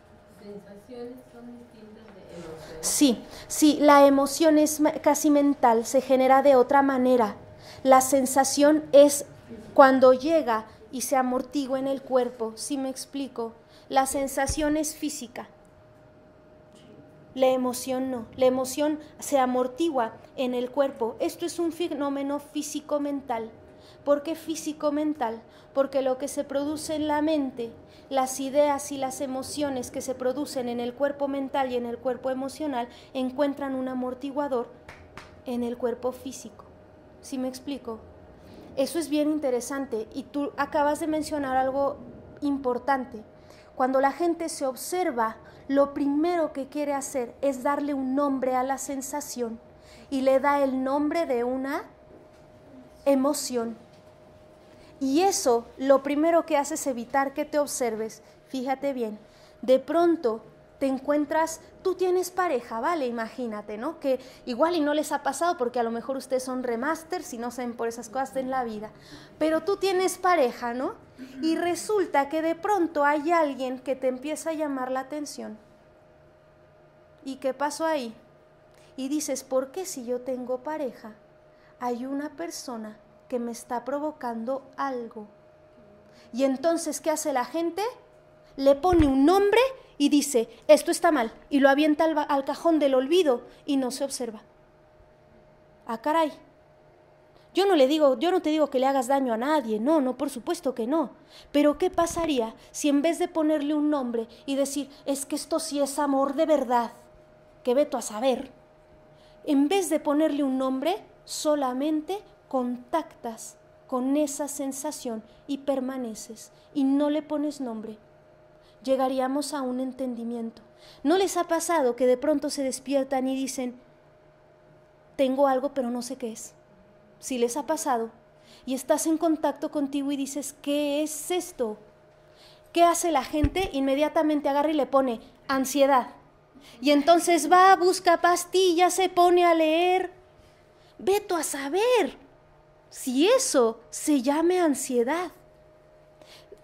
¿Sensaciones son distintas de emociones? Sí, la emoción es casi mental, se genera de otra manera. La sensación es cuando llega y se amortigua en el cuerpo, ¿sí me explico? La sensación es física, la emoción no. La emoción se amortigua en el cuerpo. Esto es un fenómeno físico-mental. ¿Por qué físico-mental? Porque lo que se produce en la mente, las ideas y las emociones que se producen en el cuerpo mental y en el cuerpo emocional encuentran un amortiguador en el cuerpo físico. ¿Sí me explico? Eso es bien interesante y tú acabas de mencionar algo importante. Cuando la gente se observa, lo primero que quiere hacer es darle un nombre a la sensación y le da el nombre de una emoción. Y eso, lo primero que hace es evitar que te observes. Fíjate bien, de pronto te encuentras, tú tienes pareja, ¿vale? Imagínate, ¿no? Que igual y no les ha pasado porque a lo mejor ustedes son remasters y no saben por esas cosas en la vida. Pero tú tienes pareja, ¿no? Y resulta que de pronto hay alguien que te empieza a llamar la atención. ¿Y qué pasó ahí? Y dices, ¿por qué si yo tengo pareja hay una persona que me está provocando algo? Y entonces, ¿qué hace la gente? Le pone un nombre y dice, esto está mal, y lo avienta al cajón del olvido y no se observa. Ah, caray. Yo no te digo que le hagas daño a nadie, no, por supuesto que no. Pero ¿qué pasaría si en vez de ponerle un nombre y decir, es que esto sí es amor de verdad, que veto a saber, en vez de ponerle un nombre, solamente contactas con esa sensación y permaneces y no le pones nombre? Llegaríamos a un entendimiento. ¿No les ha pasado que de pronto se despiertan y dicen, tengo algo pero no sé qué es? Si les ha pasado y estás en contacto contigo y dices, ¿qué es esto? ¿Qué hace la gente? Inmediatamente agarra y le pone ansiedad. Y entonces va, busca pastillas, se pone a leer. Veto a saber si eso se llame ansiedad.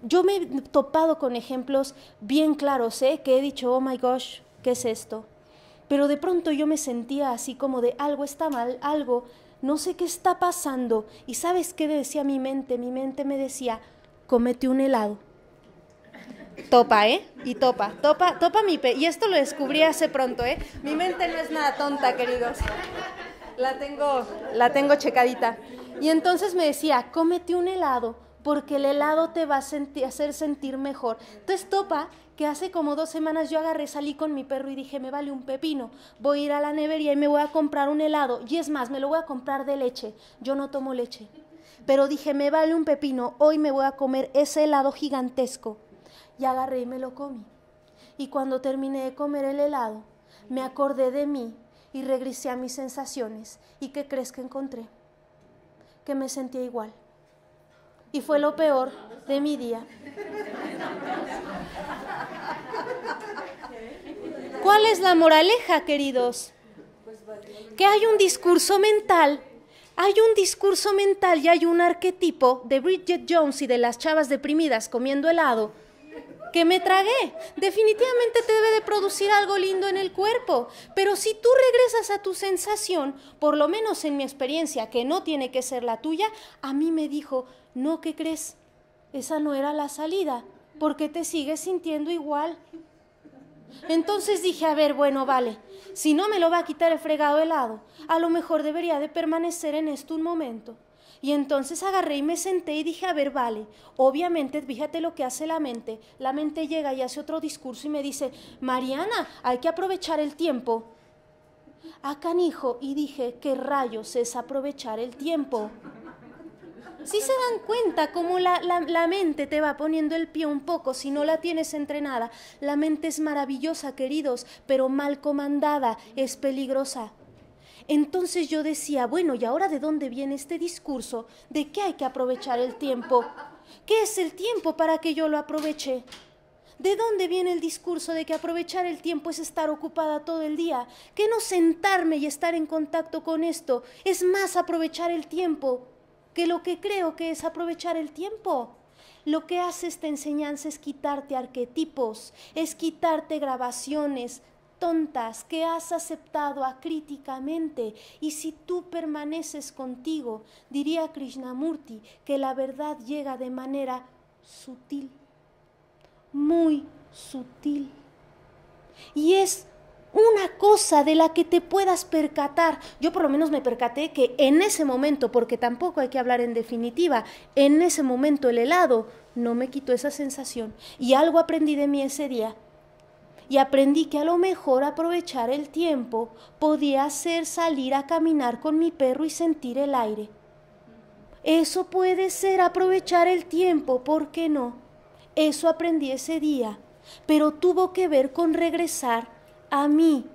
Yo me he topado con ejemplos bien claros, que he dicho, oh my gosh, ¿qué es esto? Pero de pronto yo me sentía así como de algo está mal, algo, no sé qué está pasando. ¿Y sabes qué decía mi mente? Mi mente me decía, cómete un helado. Topa, y topa y esto lo descubrí hace pronto, Mi mente no es nada tonta, queridos. La tengo checadita. Y entonces me decía, cómete un helado, porque el helado te va a hacer sentir mejor. Entonces topa que hace como 2 semanas yo salí con mi perro y dije, me vale un pepino, voy a ir a la nevería y me voy a comprar un helado. Y es más, me lo voy a comprar de leche. Yo no tomo leche. Pero dije, me vale un pepino, hoy me voy a comer ese helado gigantesco. Y agarré y me lo comí. Y cuando terminé de comer el helado, me acordé de mí y regresé a mis sensaciones. ¿Y qué crees que encontré? Que me sentía igual. Y fue lo peor de mi día. ¿Cuál es la moraleja, queridos? Que hay un discurso mental. Hay un discurso mental y hay un arquetipo de Bridget Jones y de las chavas deprimidas comiendo helado que me tragué. Definitivamente te debe de producir algo lindo en el cuerpo. Pero si tú regresas a tu sensación, por lo menos en mi experiencia, que no tiene que ser la tuya, a mí me dijo, no, ¿qué crees? Esa no era la salida, porque te sigues sintiendo igual. Entonces dije, a ver, bueno, vale, si no me lo va a quitar el fregado helado, a lo mejor debería de permanecer en esto un momento. Y entonces agarré y me senté y dije, a ver, vale, obviamente, fíjate lo que hace la mente llega y hace otro discurso y me dice, Mariana, hay que aprovechar el tiempo. Ah, canijo, y dije, ¿qué rayos es aprovechar el tiempo? ¿Sí se dan cuenta cómo la mente te va poniendo el pie un poco si no la tienes entrenada? La mente es maravillosa, queridos, pero mal comandada es peligrosa. Entonces yo decía, bueno, ¿y ahora de dónde viene este discurso de que hay que aprovechar el tiempo? ¿Qué es el tiempo para que yo lo aproveche? ¿De dónde viene el discurso de que aprovechar el tiempo es estar ocupada todo el día? ¿Que no sentarme y estar en contacto con esto es más aprovechar el tiempo que lo que creo que es aprovechar el tiempo? Lo que hace esta enseñanza es quitarte arquetipos, es quitarte grabaciones tontas que has aceptado acríticamente. Y si tú permaneces contigo, diría Krishnamurti, que la verdad llega de manera sutil, muy sutil. Y es una cosa de la que te puedas percatar. Yo por lo menos me percaté que en ese momento, porque tampoco hay que hablar en definitiva, en ese momento el helado no me quitó esa sensación. Y algo aprendí de mí ese día. Y aprendí que a lo mejor aprovechar el tiempo podía ser salir a caminar con mi perro y sentir el aire. Eso puede ser aprovechar el tiempo, ¿por qué no? Eso aprendí ese día, pero tuvo que ver con regresar a mí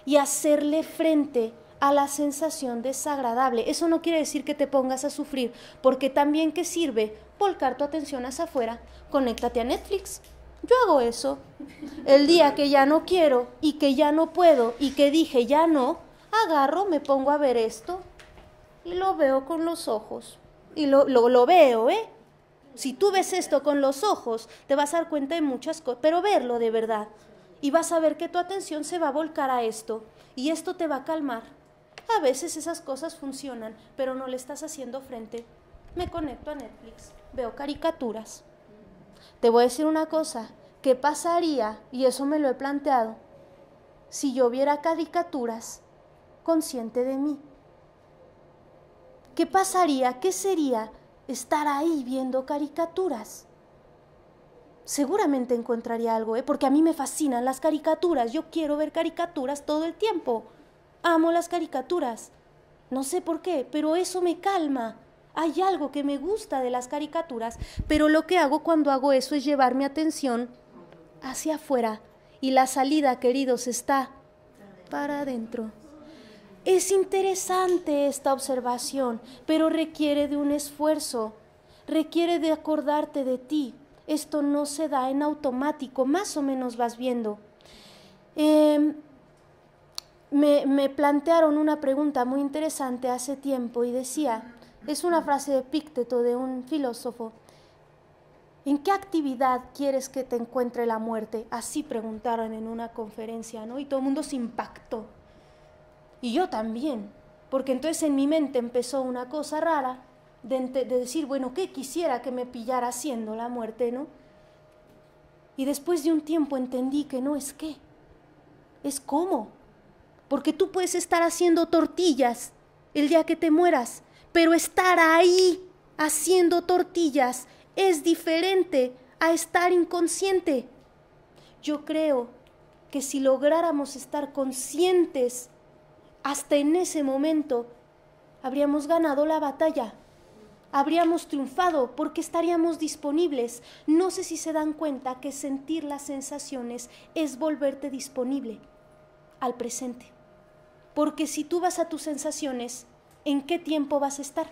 y hacerle frente a la sensación desagradable. Eso no quiere decir que te pongas a sufrir, porque también que sirve volcar tu atención hacia afuera. Conéctate a Netflix. Yo hago eso. El día que ya no quiero y que ya no puedo y que dije ya no, agarro, me pongo a ver esto y lo veo con los ojos. Y lo veo, ¿eh? Si tú ves esto con los ojos, te vas a dar cuenta de muchas cosas, pero verlo de verdad. Y vas a ver que tu atención se va a volcar a esto y esto te va a calmar. A veces esas cosas funcionan, pero no le estás haciendo frente. Me conecto a Netflix, veo caricaturas. Te voy a decir una cosa, ¿qué pasaría? Y eso me lo he planteado, si yo viera caricaturas consciente de mí. ¿Qué pasaría? ¿Qué sería estar ahí viendo caricaturas? Seguramente encontraría algo, porque a mí me fascinan las caricaturas. Yo quiero ver caricaturas todo el tiempo. Amo las caricaturas. No sé por qué, pero eso me calma. Hay algo que me gusta de las caricaturas, pero lo que hago cuando hago eso es llevar mi atención hacia afuera. Y la salida, queridos, está para adentro. Es interesante esta observación, pero requiere de un esfuerzo, requiere de acordarte de ti. Esto no se da en automático, más o menos vas viendo. Me plantearon una pregunta muy interesante hace tiempo y decía, es una frase de Epicteto, de un filósofo, ¿en qué actividad quieres que te encuentre la muerte? Así preguntaron en una conferencia, ¿no? Y todo el mundo se impactó. Y yo también, porque entonces en mi mente empezó una cosa rara de decir, bueno, ¿qué quisiera que me pillara haciendo la muerte, no? Y después de un tiempo entendí que no es qué, es cómo. Porque tú puedes estar haciendo tortillas el día que te mueras, pero estar ahí haciendo tortillas es diferente a estar inconsciente. Yo creo que si lográramos estar conscientes hasta en ese momento, habríamos ganado la batalla, habríamos triunfado porque estaríamos disponibles. No sé si se dan cuenta que sentir las sensaciones es volverte disponible. al presente. Porque si tú vas a tus sensaciones, ¿en qué tiempo vas a estar?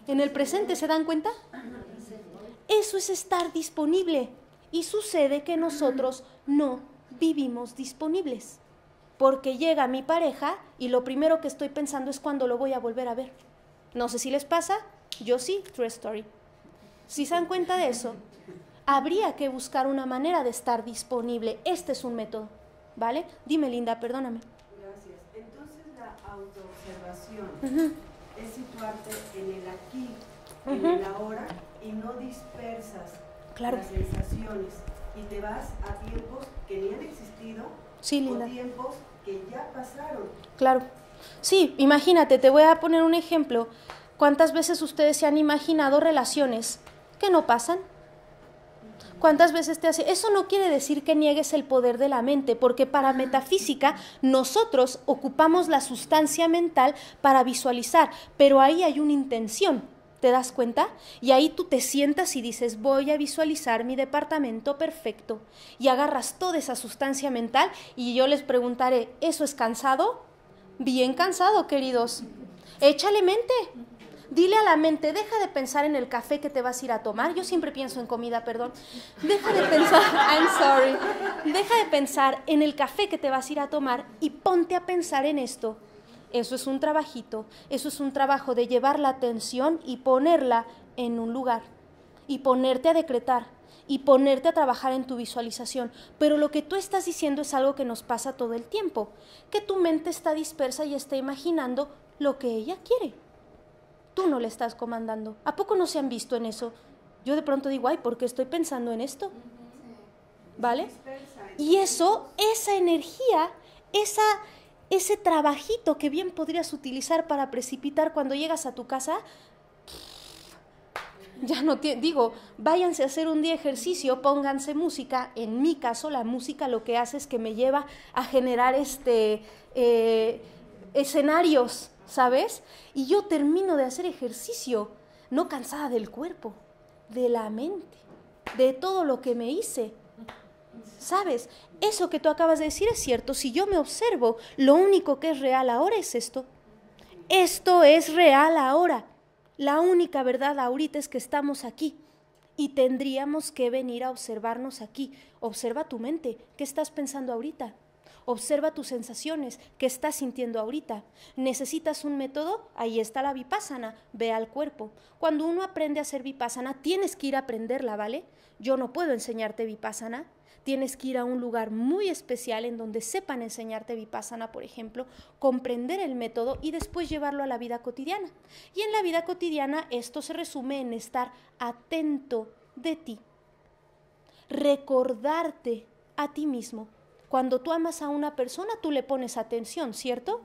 En el presente, ¿se dan cuenta? Eso es estar disponible. Y sucede que nosotros no vivimos disponibles. Porque llega mi pareja y lo primero que estoy pensando es cuándo lo voy a volver a ver. No sé si les pasa, yo sí, true story. Si se dan cuenta de eso, habría que buscar una manera de estar disponible. Este es un método, ¿vale? Dime, Linda, perdóname. Gracias. Entonces la autoobservación es situarte en el aquí, en el ahora, y no dispersas las sensaciones y te vas a tiempos que ni han existido, sí, Linda, o tiempos que ya pasaron. Claro. Sí, imagínate, te voy a poner un ejemplo. ¿Cuántas veces ustedes se han imaginado relaciones que no pasan? ¿Cuántas veces te hace? Eso no quiere decir que niegues el poder de la mente, porque para metafísica nosotros ocupamos la sustancia mental para visualizar, pero ahí hay una intención, ¿te das cuenta? Y ahí tú te sientas y dices, voy a visualizar mi departamento perfecto, y agarras toda esa sustancia mental, y yo les preguntaré, ¿eso es cansado? Bien cansado, queridos. Échale mente. Dile a la mente, deja de pensar en el café que te vas a ir a tomar. Yo siempre pienso en comida, perdón. Deja de pensar, I'm sorry. Deja de pensar en el café que te vas a ir a tomar y ponte a pensar en esto. Eso es un trabajito. Eso es un trabajo de llevar la atención y ponerla en un lugar. Y ponerte a decretar. Y ponerte a trabajar en tu visualización. Pero lo que tú estás diciendo es algo que nos pasa todo el tiempo. Que tu mente está dispersa y está imaginando lo que ella quiere. Tú no le estás comandando. ¿A poco no se han visto en eso? Yo de pronto digo, ay, ¿por qué estoy pensando en esto? ¿Vale? Y eso, esa energía, ese trabajito que bien podrías utilizar para precipitar cuando llegas a tu casa, ya no digo, váyanse a hacer un día ejercicio, pónganse música. En mi caso, la música lo que hace es que me lleva a generar escenarios, ¿sabes? Y yo termino de hacer ejercicio, no cansada del cuerpo, de la mente, de todo lo que me hice. ¿Sabes? Eso que tú acabas de decir es cierto. Si yo me observo, lo único que es real ahora es esto. Esto es real ahora. La única verdad ahorita es que estamos aquí y tendríamos que venir a observarnos aquí. Observa tu mente. ¿Qué estás pensando ahorita? Observa tus sensaciones, ¿qué estás sintiendo ahorita? ¿Necesitas un método? Ahí está la vipassana, ve al cuerpo. Cuando uno aprende a hacer vipassana, tienes que ir a aprenderla, ¿vale? Yo no puedo enseñarte vipassana, tienes que ir a un lugar muy especial en donde sepan enseñarte vipassana, por ejemplo, comprender el método y después llevarlo a la vida cotidiana. Y en la vida cotidiana esto se resume en estar atento de ti, recordarte a ti mismo. Cuando tú amas a una persona, tú le pones atención, ¿cierto?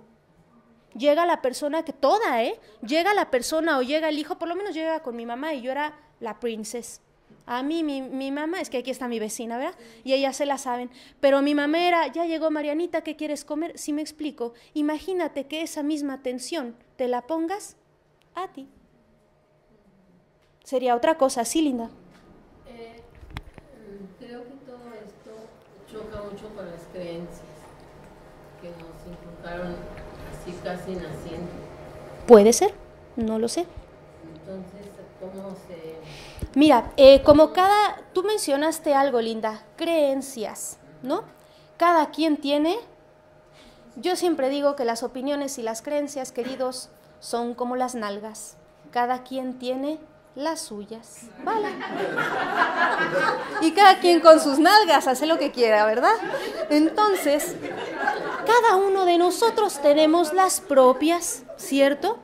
Llega la persona que toda, llega la persona o llega el hijo, por lo menos llega con mi mamá y yo era la princesa. A mí, mi mamá, es que aquí está mi vecina, ¿verdad? Y ellas se la saben. Pero mi mamá era, ya llegó Marianita, ¿qué quieres comer? Si me explico, imagínate que esa misma atención te la pongas a ti. Sería otra cosa, ¿sí, Linda? Creo que todo esto choca mucho con las creencias que nos inculcaron así casi naciendo. Puede ser, no lo sé. Entonces, ¿cómo se...? Mira, tú mencionaste algo, Linda, creencias, ¿no? Cada quien tiene, yo siempre digo que las opiniones y las creencias, queridos, son como las nalgas. Cada quien tiene las suyas, ¿vale? Y cada quien con sus nalgas hace lo que quiera, ¿verdad? Entonces, cada uno de nosotros tenemos las propias, ¿cierto?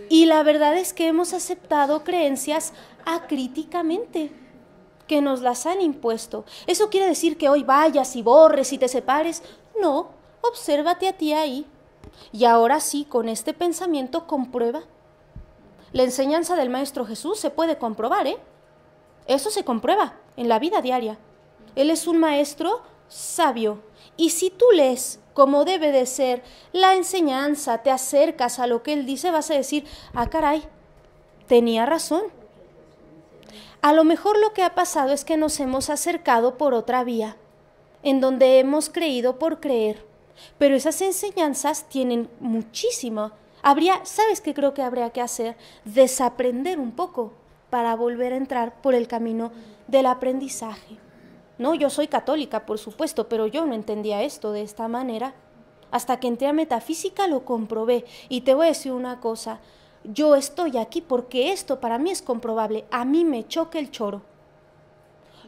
Y la verdad es que hemos aceptado creencias acríticamente, que nos las han impuesto. ¿Eso quiere decir que hoy vayas y borres y te separes? No, obsérvate a ti ahí. Y ahora sí, con este pensamiento comprueba. La enseñanza del Maestro Jesús se puede comprobar, Eso se comprueba en la vida diaria. Él es un maestro sabio. Y si tú lees como debe de ser la enseñanza, te acercas a lo que él dice, vas a decir, ah, caray, tenía razón. A lo mejor lo que ha pasado es que nos hemos acercado por otra vía, en donde hemos creído por creer, pero esas enseñanzas tienen muchísimo. ¿Sabes qué creo que habría que hacer? Desaprender un poco para volver a entrar por el camino del aprendizaje. No, yo soy católica, por supuesto, pero yo no entendía esto de esta manera. Hasta que entré a metafísica lo comprobé. Y te voy a decir una cosa, yo estoy aquí porque esto para mí es comprobable. A mí me choca el choro.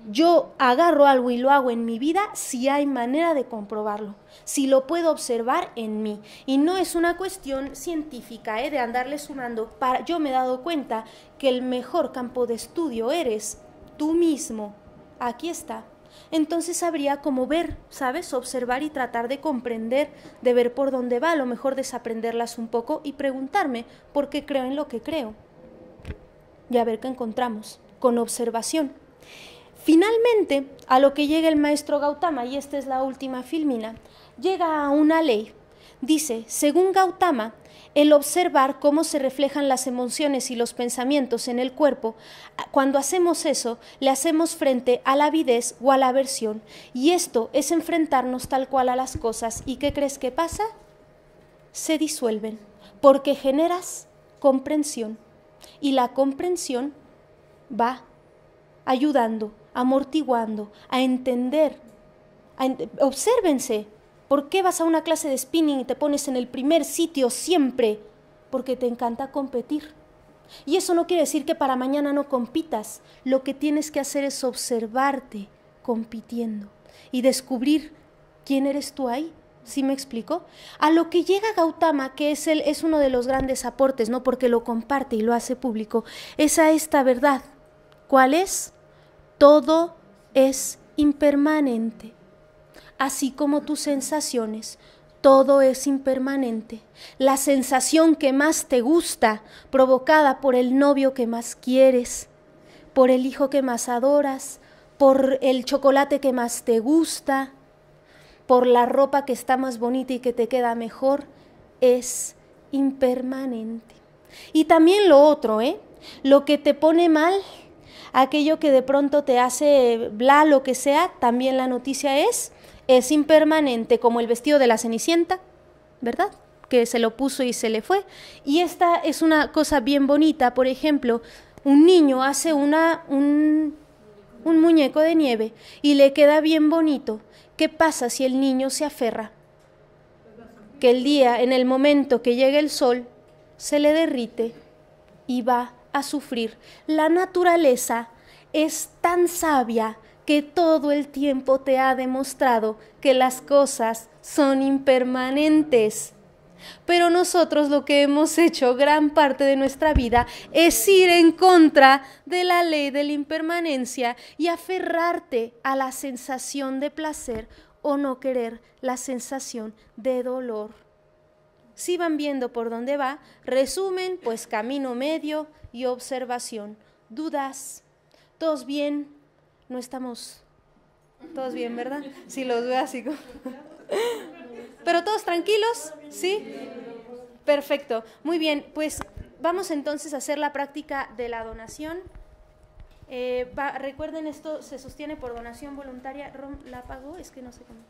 Yo agarro algo y lo hago en mi vida si hay manera de comprobarlo, si lo puedo observar en mí. Y no es una cuestión científica, de andarle sumando. Yo me he dado cuenta que el mejor campo de estudio eres tú mismo. Aquí está. Entonces habría como ver, ¿sabes? Observar y tratar de comprender, de ver por dónde va, a lo mejor desaprenderlas un poco y preguntarme por qué creo en lo que creo. Y a ver qué encontramos con observación. Finalmente, a lo que llega el maestro Gautama, y esta es la última filmina, llega a una ley. Dice, según Gautama, el observar cómo se reflejan las emociones y los pensamientos en el cuerpo, cuando hacemos eso, le hacemos frente a la avidez o a la aversión. Y esto es enfrentarnos tal cual a las cosas. ¿Y qué crees que pasa? Se disuelven, porque generas comprensión. Y la comprensión va ayudando, amortiguando, a entender. Obsérvense. ¿Por qué vas a una clase de spinning y te pones en el primer sitio siempre? Porque te encanta competir. Y eso no quiere decir que para mañana no compitas. Lo que tienes que hacer es observarte compitiendo y descubrir quién eres tú ahí. ¿Sí me explico? A lo que llega Gautama, que es uno de los grandes aportes, ¿no? Porque lo comparte y lo hace público, es a esta verdad. ¿Cuál es? Todo es impermanente. Así como tus sensaciones, todo es impermanente. La sensación que más te gusta, provocada por el novio que más quieres, por el hijo que más adoras, por el chocolate que más te gusta, por la ropa que está más bonita y que te queda mejor, es impermanente. Y también lo otro, lo que te pone mal, aquello que de pronto te hace bla, lo que sea, también la noticia es impermanente, como el vestido de la Cenicienta, ¿verdad? Que se lo puso y se le fue. Y esta es una cosa bien bonita. Por ejemplo, un niño hace un muñeco de nieve y le queda bien bonito. ¿Qué pasa si el niño se aferra? Que el día, en el momento que llegue el sol, se le derrite y va a sufrir. La naturaleza es tan sabia que todo el tiempo te ha demostrado que las cosas son impermanentes. Pero nosotros lo que hemos hecho gran parte de nuestra vida es ir en contra de la ley de la impermanencia y aferrarte a la sensación de placer o no querer la sensación de dolor. Si van viendo por dónde va, resumen, pues camino medio y observación. ¿Dudas? ¿Todos bien? No estamos todos bien, ¿verdad? Si los veo así como... ¿Pero todos tranquilos? ¿Sí? Perfecto. Muy bien, pues vamos entonces a hacer la práctica de la donación. Recuerden, esto se sostiene por donación voluntaria. ¿La pagó? Es que no sé cómo.